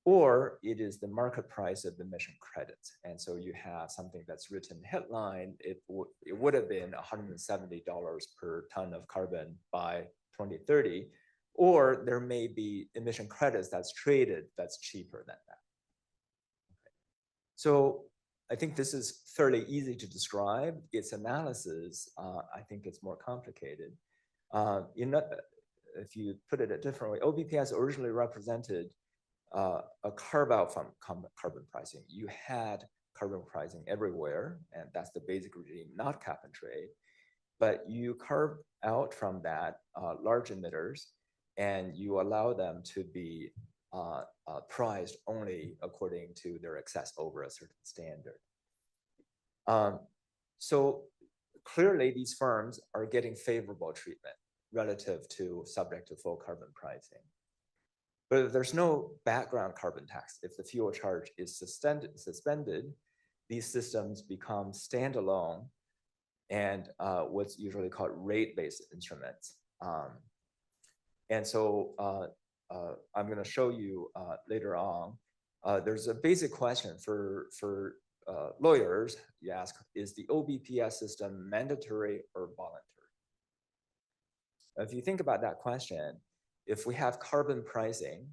Or it is the market price of emission credits. And so you have something that's written headline, it would have been $170 per ton of carbon by 2030, or there may be emission credits that's traded that's cheaper than that. Okay. So I think this is fairly easy to describe. Its analysis, I think it's more complicated. If you put it a different way, OBPS originally represented a carve out from carbon pricing. You had carbon pricing everywhere, and that's the basic regime, not cap and trade. But you carve out from that large emitters, and you allow them to be priced only according to their excess over a certain standard. So clearly, these firms are getting favorable treatment relative to subject to full carbon pricing. But if there's no background carbon tax, if the fuel charge is suspended, these systems become standalone and what's usually called rate-based instruments. And so I'm going to show you later on. There's a basic question for lawyers. You ask, is the OBPS system mandatory or voluntary? If you think about that question, if we have carbon pricing,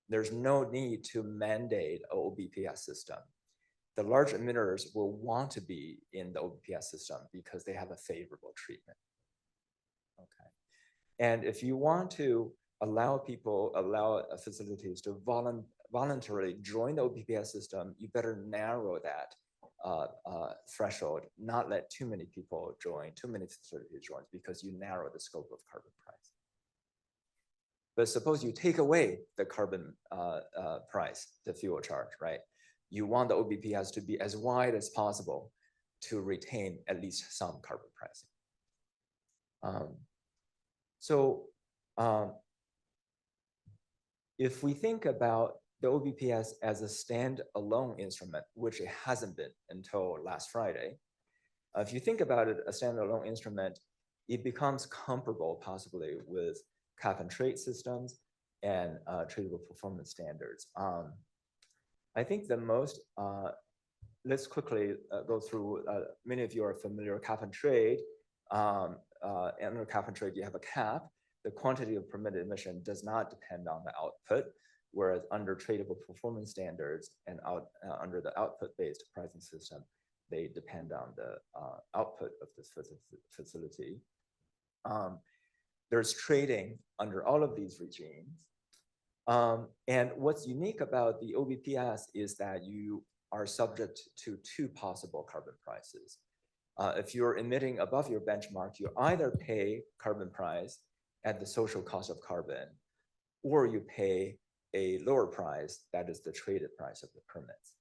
there's no need to mandate an OBPS system. The large emitters will want to be in the OBPS system because they have a favorable treatment. Okay. And if you want to allow facilities to voluntarily join the OBPS system, you better narrow that threshold, not let too many people join, too many facilities join, because you narrow the scope of carbon price. But suppose you take away the carbon price, the fuel charge, right? You want the OBPS to be as wide as possible to retain at least some carbon pricing. If we think about the OBPS as a standalone instrument, which it hasn't been until last Friday, if you think about it, a standalone instrument, it becomes comparable possibly with cap and trade systems and tradable performance standards. I think the most, let's quickly go through, many of you are familiar with cap and trade. Under cap and trade, you have a cap. The quantity of permitted emission does not depend on the output, whereas under tradable performance standards and under the output-based pricing system, they depend on the output of this facility. There's trading under all of these regimes. And what's unique about the OBPS is that you are subject to two possible carbon prices. If you're emitting above your benchmark, you either pay carbon price at the social cost of carbon, or you pay a lower price, that is the traded price of the permits.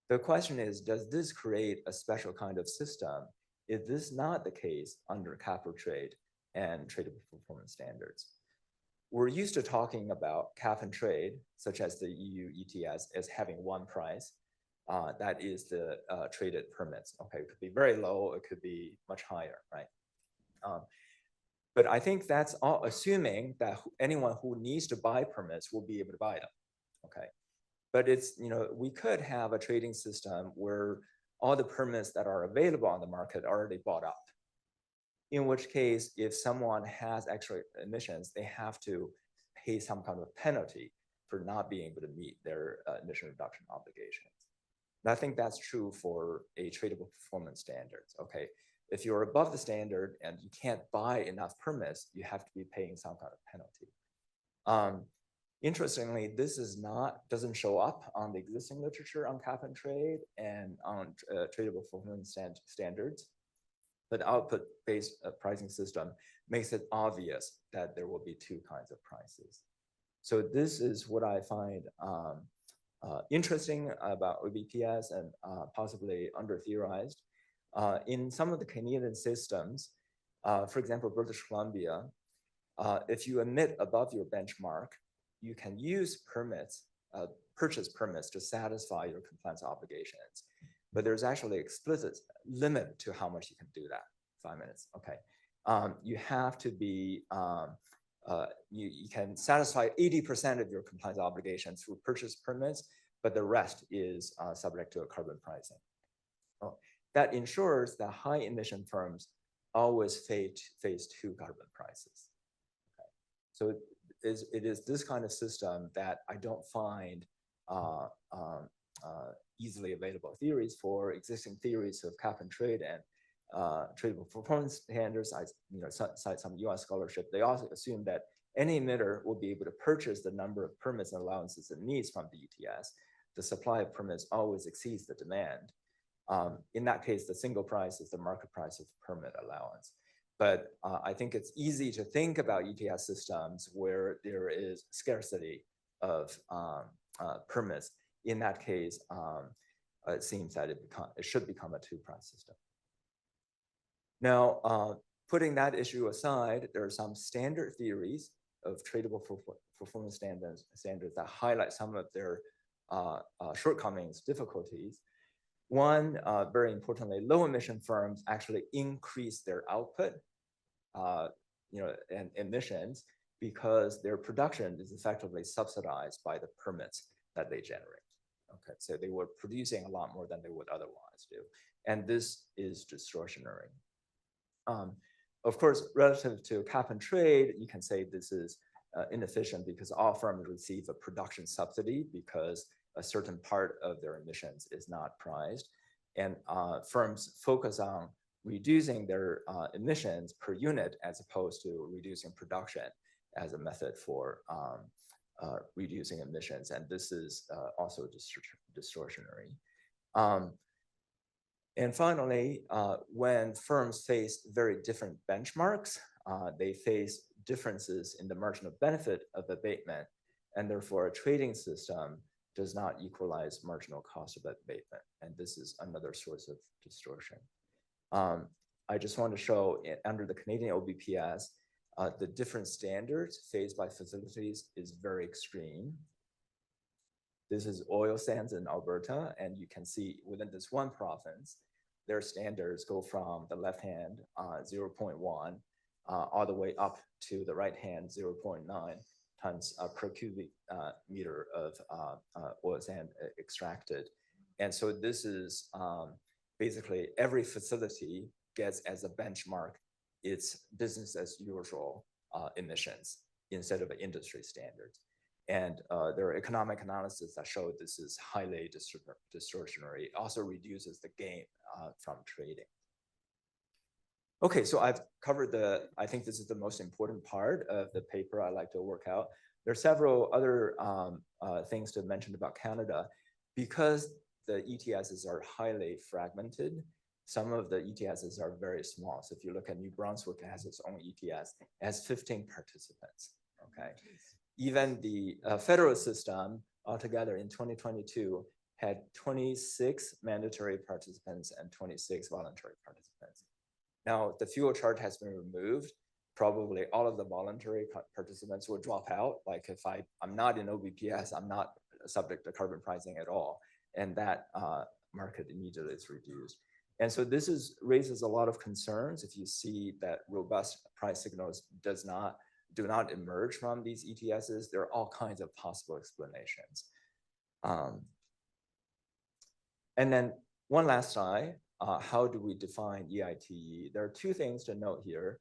The question is, does this create a special kind of system? Is this not the case under cap or trade and tradable performance standards? We're used to talking about cap and trade, such as the EU ETS, as having one price. That is the traded permits. Okay, it could be very low, it could be much higher, right? But I think that's all assuming that anyone who needs to buy permits will be able to buy them, okay? But it's, we could have a trading system where all the permits that are available on the market are already bought up. In which case, if someone has extra emissions, they have to pay some kind of penalty for not being able to meet their emission reduction obligations. And I think that's true for a tradable performance standards, okay? If you're above the standard and you can't buy enough permits, you have to be paying some kind of penalty. Interestingly, this doesn't show up on the existing literature on cap and trade and on tradable performance standards. but output-based pricing system makes it obvious that there will be two kinds of prices. So this is what I find interesting about OBPS and possibly under-theorized. In some of the Canadian systems, for example, British Columbia, if you emit above your benchmark, you can use permits, purchase permits to satisfy your compliance obligations. But there's actually explicit limit to how much you can do that. 5 minutes, okay. You have to be, you can satisfy 80% of your compliance obligations through purchase permits, but the rest is subject to a carbon pricing. That ensures that high emission firms always face two carbon prices. Okay. So it is this kind of system that I don't find easily available theories for. Existing theories of cap and trade and tradable performance standards. I cite some US scholarship. They also assume that any emitter will be able to purchase the number of permits and allowances it needs from the ETS. The supply of permits always exceeds the demand. In that case, the single price is the market price of permit allowance. But I think it's easy to think about ETS systems where there is scarcity of permits. In that case, it seems that it should become a two-price system. Now, putting that issue aside, there are some standard theories of tradable performance standards that highlight some of their shortcomings, difficulties. One, very importantly, low emission firms actually increase their output, and emissions because their production is effectively subsidized by the permits that they generate. Okay, so they were producing a lot more than they would otherwise do, and this is distortionary. Of course, relative to cap and trade, you can say this is inefficient because all firms receive a production subsidy because a certain part of their emissions is not priced. And firms focus on reducing their emissions per unit as opposed to reducing production as a method for reducing emissions. And this is also distortionary. And finally, when firms face very different benchmarks, they face differences in the marginal benefit of abatement, and therefore a trading system does not equalize marginal cost of abatement. And this is another source of distortion. I just want to show under the Canadian OBPS, the different standards faced by facilities is very extreme. This is oil sands in Alberta, and you can see within this one province, their standards go from the left hand 0.1 all the way up to the right hand 0.9 tons per cubic meter of oil sand extracted. And so this is basically every facility gets as a benchmark its business as usual emissions instead of industry standards. And there are economic analysis that show this is highly distortionary. It also reduces the gain from trading. Okay, so I've covered I think this is the most important part of the paper I like to work out. There are several other things to mention about Canada. Because the ETSs are highly fragmented, some of the ETSs are very small. So if you look at New Brunswick, it has its own ETS, it has 15 participants, okay? Even the federal system altogether in 2022 had 26 mandatory participants and 26 voluntary participants. Now, the fuel charge has been removed. Probably all of the voluntary participants will drop out. Like if I'm not in OBPS, I'm not subject to carbon pricing at all. And that market immediately is reduced. And so this raises a lot of concerns. If you see that robust price signals do not emerge from these ETSs, there are all kinds of possible explanations. And then one last slide, how do we define EITE? There are two things to note here.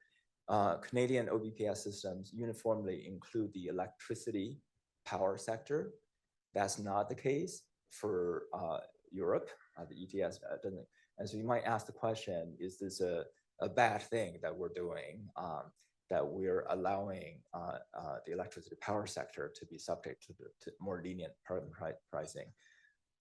Canadian OBPS systems uniformly include the electricity power sector. That's not the case for Europe. The ETS doesn't. And so you might ask the question, is this a bad thing that we're doing, that we're allowing the electricity power sector to be subject to more lenient carbon pricing?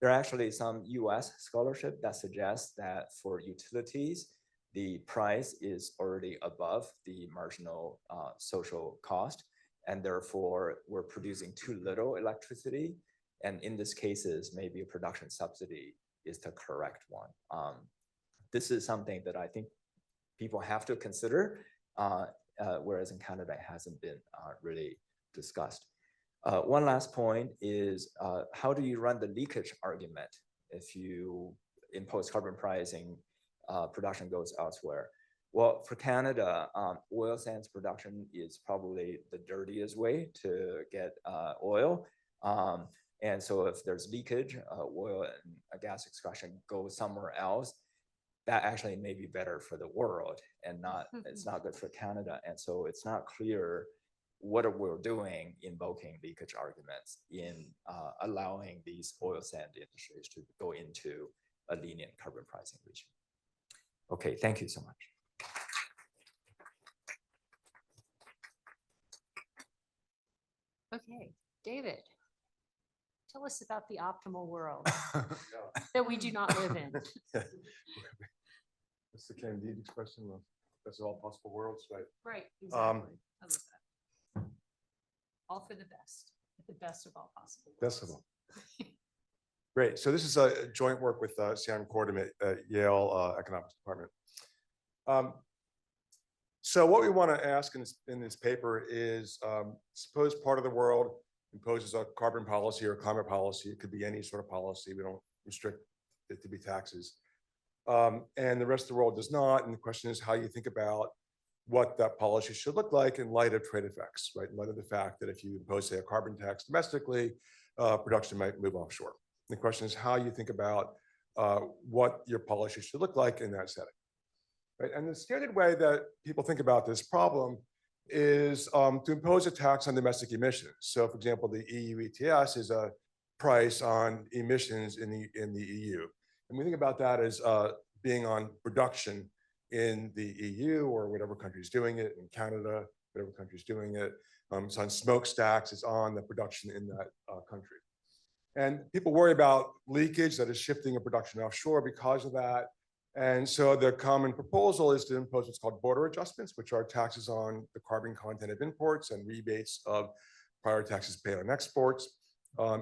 There are actually some US scholarship that suggests that for utilities, the price is already above the marginal social cost, and therefore we're producing too little electricity. And in this cases, maybe a production subsidy is the correct one. This is something that I think people have to consider, whereas in Canada, it hasn't been really discussed. One last point is, how do you run the leakage argument if you impose carbon pricing, production goes elsewhere? Well, for Canada, oil sands production is probably the dirtiest way to get oil. And so if there's leakage, oil and gas extraction goes somewhere else, that actually may be better for the world and not, it's not good for Canada. And so it's not clear what we're doing invoking leakage arguments in allowing these oil sand industries to go into a lenient carbon pricing regime. Okay, thank you so much. Okay, David, tell us about the optimal world that we do not live in. It's the Candide expression of that's all possible worlds, right? Right, exactly. I love that. All for the best, the best of all possible worlds. Best of all. Great. So this is a joint work with Sam Cordam at Yale Economics Department. So what we want to ask in this paper is, suppose part of the world imposes a carbon policy or climate policy. It could be any sort of policy. We don't restrict it to be taxes. And the rest of the world does not. And the question is how you think about what that policy should look like in light of trade effects, right? In light of the fact that if you impose, say, a carbon tax domestically, production might move offshore. The question is how you think about what your policy should look like in that setting. Right? And the standard way that people think about this problem is to impose a tax on domestic emissions. So, for example, the EU ETS is a price on emissions in the EU. And we think about that as being on production in the EU or whatever country is doing it, in Canada, whatever country is doing it. It's on smokestacks, it's on the production in that country. And people worry about leakage, that is shifting of production offshore because of that. And so the common proposal is to impose what's called border adjustments, which are taxes on the carbon content of imports and rebates of prior taxes paid on exports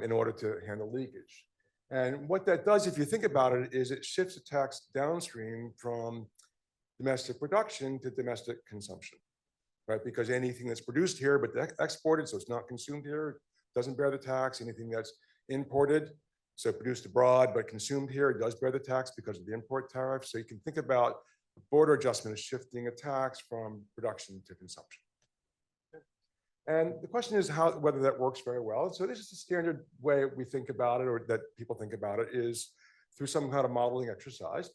in order to handle leakage. And what that does, if you think about it, is it shifts the tax downstream from domestic production to domestic consumption, right? Because anything that's produced here but exported, so it's not consumed here, doesn't bear the tax. Anything that's imported, so produced abroad but consumed here, does bear the tax because of the import tariff. So you can think about the border adjustment as shifting a tax from production to consumption. And the question is whether that works very well. So this is the standard way we think about it, or that people think about it, is through some kind of modeling exercise.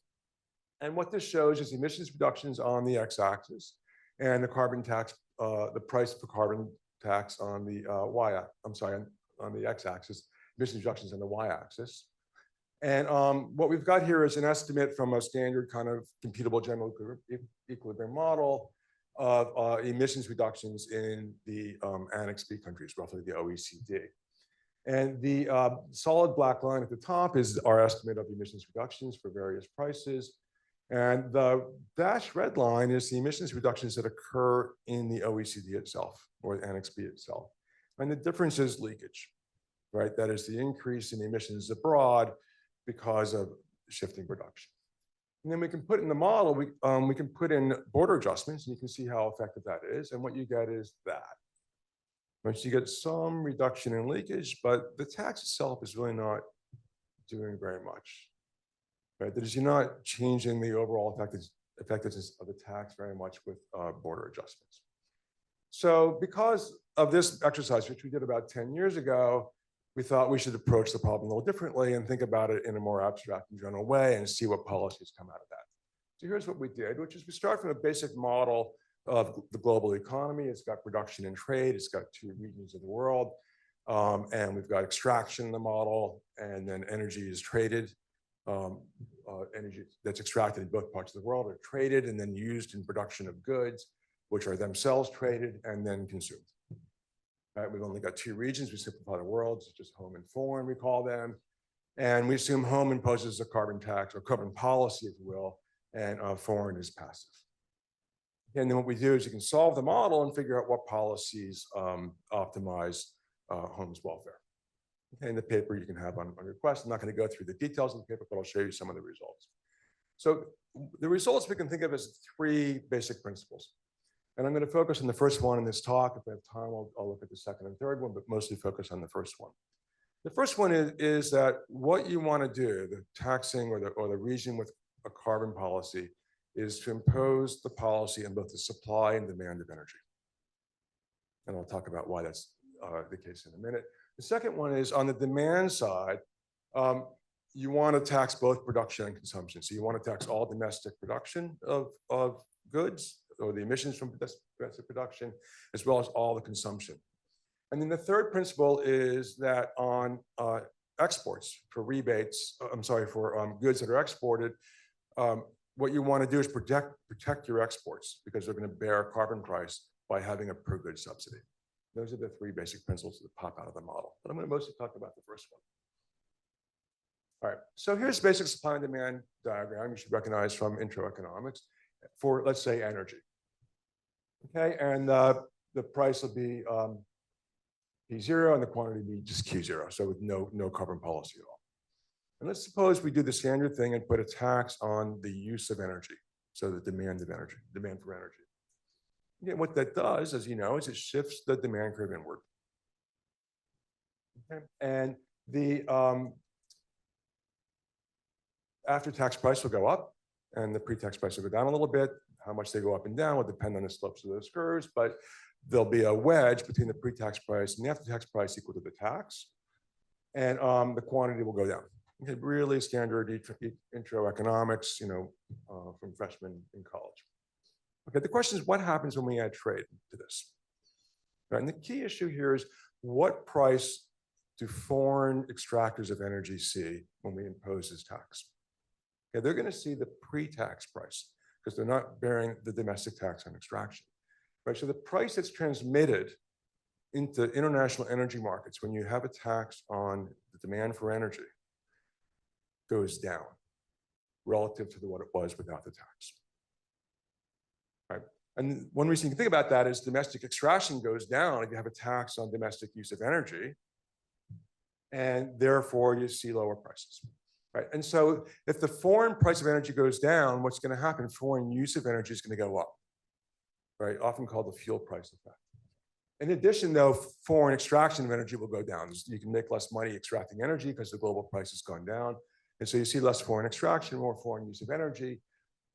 And what this shows is emissions reductions on the x-axis and the carbon tax, the price per carbon tax on the on the x-axis, emissions reductions on the y-axis. And what we've got here is an estimate from a standard kind of computable general equilibrium model of emissions reductions in the Annex B countries, roughly the OECD. And the solid black line at the top is our estimate of emissions reductions for various prices. And the dashed red line is the emissions reductions that occur in the OECD itself, or Annex B itself. And the difference is leakage, right? That is the increase in emissions abroad because of shifting production. And then we can put in the model, we can put in border adjustments, and you can see how effective that is. And what you get is that. Once you get some reduction in leakage, but the tax itself is really not doing very much. Right? That is, you're not changing the overall effectiveness of the tax very much with border adjustments. So because of this exercise, which we did about 10 years ago, we thought we should approach the problem a little differently and think about it in a more abstract and general way and see what policies come out of that. So here's what we did, which is we start from a basic model of the global economy. It's got production and trade. It's got two regions of the world. And we've got extraction in the model, and then energy is traded. Energy that's extracted in both parts of the world are traded and then used in production of goods, which are themselves traded and then consumed. Right, we've only got two regions. We simplify the world. It's just home and foreign, we call them. And we assume home imposes a carbon tax or carbon policy, if you will, and foreign is passive. And then what we do is you can solve the model and figure out what policies optimize homes' welfare. Okay, in the paper you can have on request. I'm not going to go through the details of the paper, but I'll show you some of the results. So the results we can think of as 3 basic principles. And I'm going to focus on the first one in this talk. If I have time, I'll look at the second and third one, but mostly focus on the first one. The first one is that what you want to do, the taxing or the region with a carbon policy, is to impose the policy on both the supply and demand of energy. And I'll talk about why that's the case in a minute. The second one is on the demand side, you want to tax both production and consumption. So you want to tax all domestic production of goods, or the emissions from domestic production, as well as all the consumption. And then the third principle is that on exports for rebates, for goods that are exported, what you want to do is protect your exports, because they're going to bear a carbon price by having a per good subsidy. Those are the 3 basic principles that pop out of the model. But I'm going to mostly talk about the first one. All right, so here's basic supply and demand diagram you should recognize from intro economics for, let's say, energy. Okay, and the price will be P0 and the quantity will be just Q0, so with no carbon policy at all. And let's suppose we do the standard thing and put a tax on the use of energy, so the demand of energy, demand for energy. Again, what that does, as you know, is it shifts the demand curve inward. Okay, and the after-tax price will go up, and the pre-tax price will go down a little bit. How much they go up and down will depend on the slopes of those curves, but there'll be a wedge between the pre-tax price and the after-tax price equal to the tax, and the quantity will go down. Okay, really standard intro economics, from freshmen in college. Okay, the question is, what happens when we add trade to this? Right, and the key issue here is, what price do foreign extractors of energy see when we impose this tax? Okay, they're going to see the pre-tax price, because they're not bearing the domestic tax on extraction. Right, so the price that's transmitted into international energy markets when you have a tax on the demand for energy goes down relative to what it was without the tax. Right, and one reason you can think about that is domestic extraction goes down if you have a tax on domestic use of energy, and therefore you see lower prices. Right, and so if the foreign price of energy goes down, what's going to happen? Foreign use of energy is going to go up. Right, often called the fuel price effect. In addition, though, foreign extraction of energy will go down. You can make less money extracting energy because the global price has gone down. And so you see less foreign extraction, more foreign use of energy.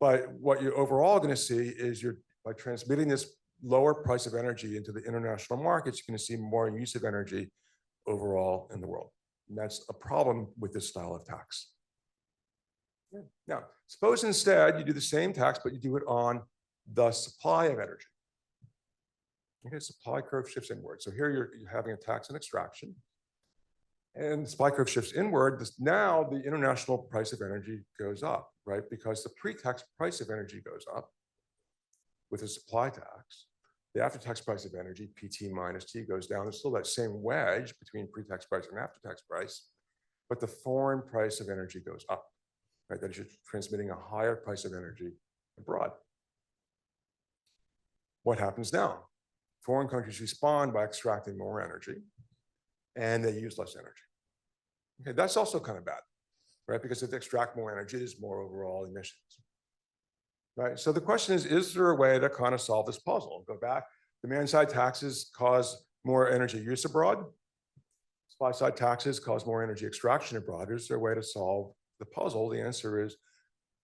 But what you're overall going to see is by transmitting this lower price of energy into the international markets, you're going to see more use of energy overall in the world. And that's a problem with this style of tax. Yeah. Now, suppose instead you do the same tax, but you do it on the supply of energy. Okay, supply curve shifts inward. So here you're having a tax on extraction, and the supply curve shifts inward. Now the international price of energy goes up, right? Because the pre-tax price of energy goes up with a supply tax. The after-tax price of energy, PT minus T, goes down. There's still that same wedge between pre-tax price and after-tax price, but the foreign price of energy goes up, right? That is, you're transmitting a higher price of energy abroad. What happens now? Foreign countries respond by extracting more energy, and they use less energy. Okay, that's also kind of bad, right? Because if they extract more energy, there's more overall emissions. Right, so the question is there a way to kind of solve this puzzle? Go back, demand side taxes cause more energy use abroad. Supply side taxes cause more energy extraction abroad. Is there a way to solve the puzzle? The answer is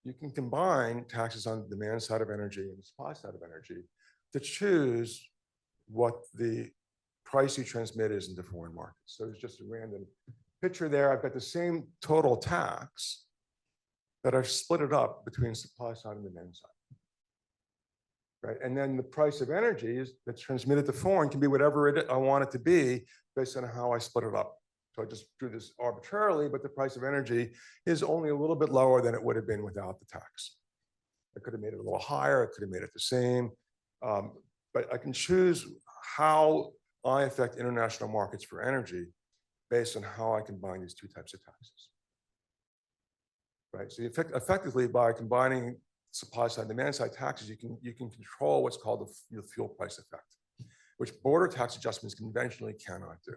you can combine taxes on the demand side of energy and the supply side of energy to choose what the price you transmit is into foreign markets. So it's just a random picture there. I've got the same total tax, but I've split it up between supply side and demand side. Right, and then the price of energy that's transmitted to foreign can be whatever I want it to be based on how I split it up. So I just drew this arbitrarily, but the price of energy is only a little bit lower than it would have been without the tax. I could have made it a little higher. I could have made it the same. But I can choose how I affect international markets for energy based on how I combine these two types of taxes. Right, so effectively by combining supply side, demand side taxes, you can control what's called the fuel price effect, which border tax adjustments conventionally cannot do.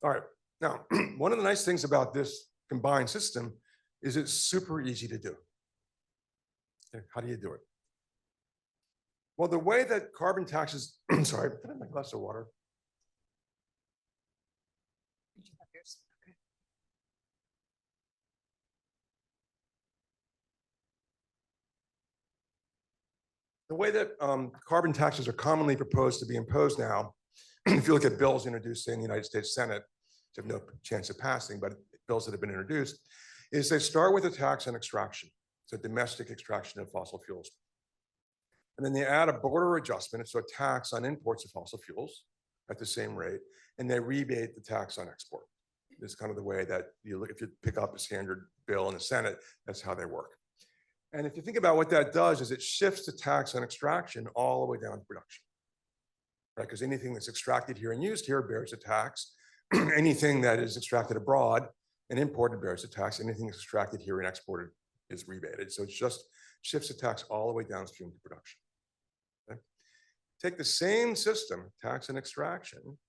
All right, now, one of the nice things about this combined system is it's super easy to do. Okay, how do you do it? Well, the way that carbon taxes, sorry, can I have my glass of water? The way that carbon taxes are commonly proposed to be imposed now, if you look at bills introduced in the United States Senate, which have no chance of passing, but bills that have been introduced, is they start with a tax on extraction, so domestic extraction of fossil fuels. And then they add a border adjustment, so a tax on imports of fossil fuels at the same rate, and they rebate the tax on export. It's kind of the way that you look, if you pick up a standard bill in the Senate, that's how they work. And if you think about what that does, is it shifts the tax on extraction all the way down to production, right? Because anything that's extracted here and used here bears a tax. Anything that is extracted abroad and imported bears a tax. Anything that's extracted here and exported is rebated. So it just shifts the tax all the way downstream to production. Okay? Take the same system, tax and extraction,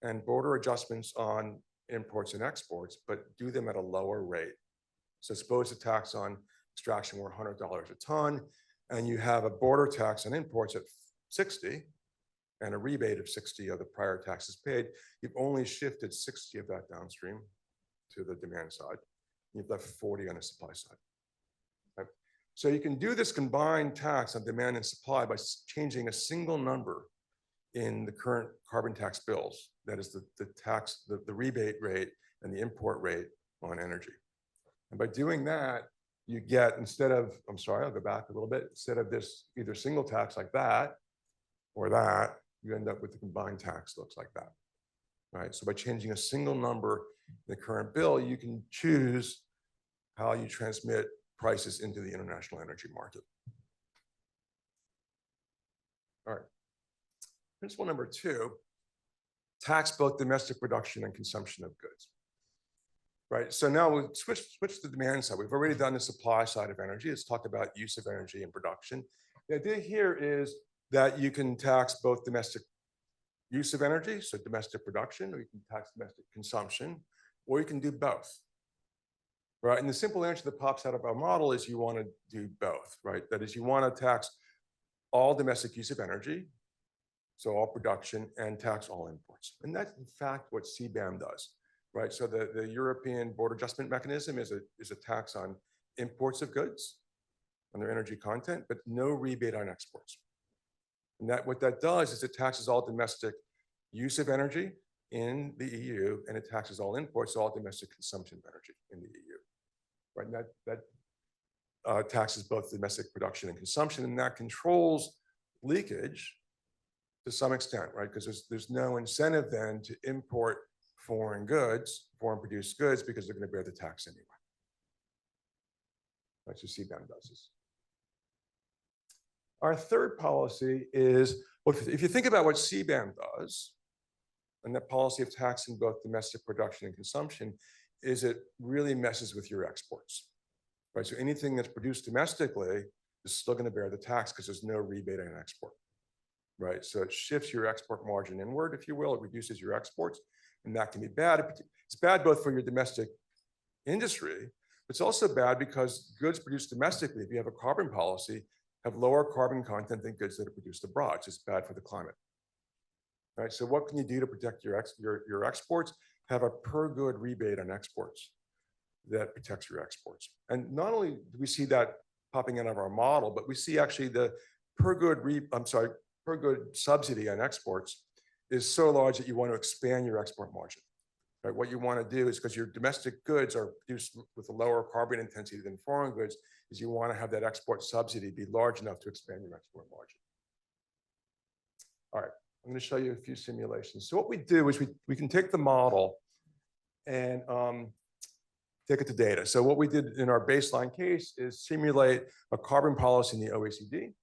and border adjustments on imports and exports, but do them at a lower rate. So suppose the tax on extraction were $100 a ton, and you have a border tax on imports at 60 and a rebate of 60 of the prior taxes paid. You've only shifted 60 of that downstream to the demand side. You've left 40 on the supply side. Okay? So you can do this combined tax on demand and supply by changing a single number in the current carbon tax bills. That is the rebate rate and the import rate on energy. And by doing that, you get, instead of, I'm sorry, I'll go back a little bit, instead of this either single tax like that or that, you end up with the combined tax looks like that. Right? So by changing a single number in the current bill, you can choose how you transmit prices into the international energy market. All right. Principle number 2, tax both domestic production and consumption of goods. Right, so now we'll switch to the demand side. We've already done the supply side of energy. Let's talk about use of energy and production. The idea here is that you can tax both domestic use of energy, so domestic production, or you can tax domestic consumption, or you can do both. Right, and the simple answer that pops out of our model is you want to do both, right? That is, you want to tax all domestic use of energy, so all production, and tax all imports. And that's in fact what CBAM does. Right, so the European border adjustment mechanism is a tax on imports of goods, on their energy content, but no rebate on exports. And what that does is it taxes all domestic use of energy in the EU, and it taxes all imports, all domestic consumption of energy in the EU. Right, and that taxes both domestic production and consumption, and that controls leakage to some extent, right? Because there's no incentive then to import foreign goods, foreign produced goods, because they're going to bear the tax anyway. That's what CBAM does this. Our third policy is, well, if you think about what CBAM does, and that policy of taxing both domestic production and consumption, is it really messes with your exports. Right, so anything that's produced domestically is still going to bear the tax because there's no rebate on export. Right, so it shifts your export margin inward, if you will. It reduces your exports. And that can be bad. It's bad both for your domestic industry, but it's also bad because goods produced domestically, if you have a carbon policy, have lower carbon content than goods that are produced abroad. So it's bad for the climate. Right? So what can you do to protect your exports? Have a per good rebate on exports that protects your exports. And not only do we see that popping out of our model, but we see actually the per good subsidy on exports is so large that you want to expand your export margin. Right? What you want to do is, because your domestic goods are produced with a lower carbon intensity than foreign goods, is you want to have that export subsidy be large enough to expand your export margin. All right, I'm going to show you a few simulations. So what we do is we can take the model and take it to data. So what we did in our baseline case is simulate a carbon policy in the OECD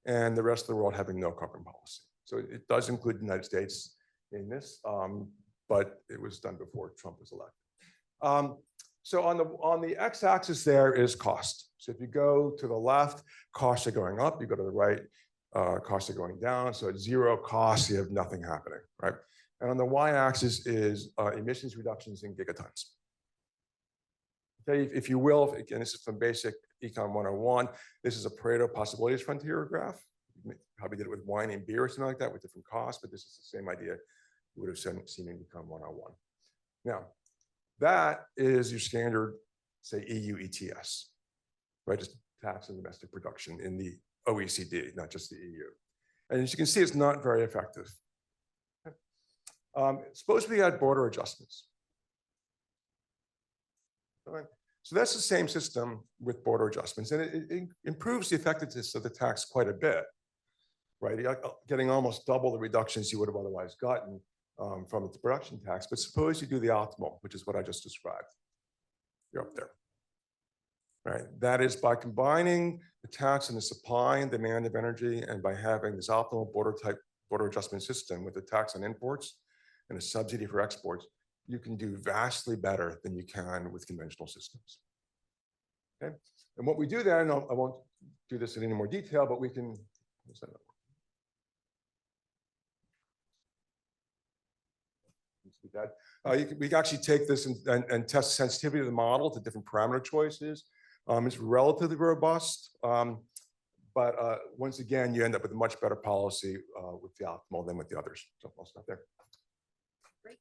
and the rest of the world having no carbon policy. So it does include the United States in this, but it was done before Trump was elected. So on the x-axis there is cost. So if you go to the left, costs are going up. You go to the right, costs are going down. So at zero cost, you have nothing happening, right? And on the y-axis is emissions reductions in gigatons. Okay, if you will, again, this is from basic Econ 101. This is a Pareto possibilities frontier graph. You probably did it with wine and beer or something like that with different costs, but this is the same idea you would have seen in Econ 101. Now, that is your standard, say, EU ETS, right? Just tax on domestic production in the OECD, not just the EU. And as you can see, it's not very effective. Suppose we had border adjustments. All right. So that's the same system with border adjustments, and it improves the effectiveness of the tax quite a bit, right? You're getting almost double the reductions you would have otherwise gotten from the production tax. But suppose you do the optimal, which is what I just described. You're up there, right? That is by combining the tax on the supply and demand of energy, and by having this optimal border adjustment system with a tax on imports and a subsidy for exports, you can do vastly better than you can with conventional systems. Okay, and what we do then, I won't do this in any more detail, but we can. We can actually take this and test the sensitivity of the model to different parameter choices. It's relatively robust, but once again, you end up with a much better policy with the optimal than with the others. So I'll stop there. Great.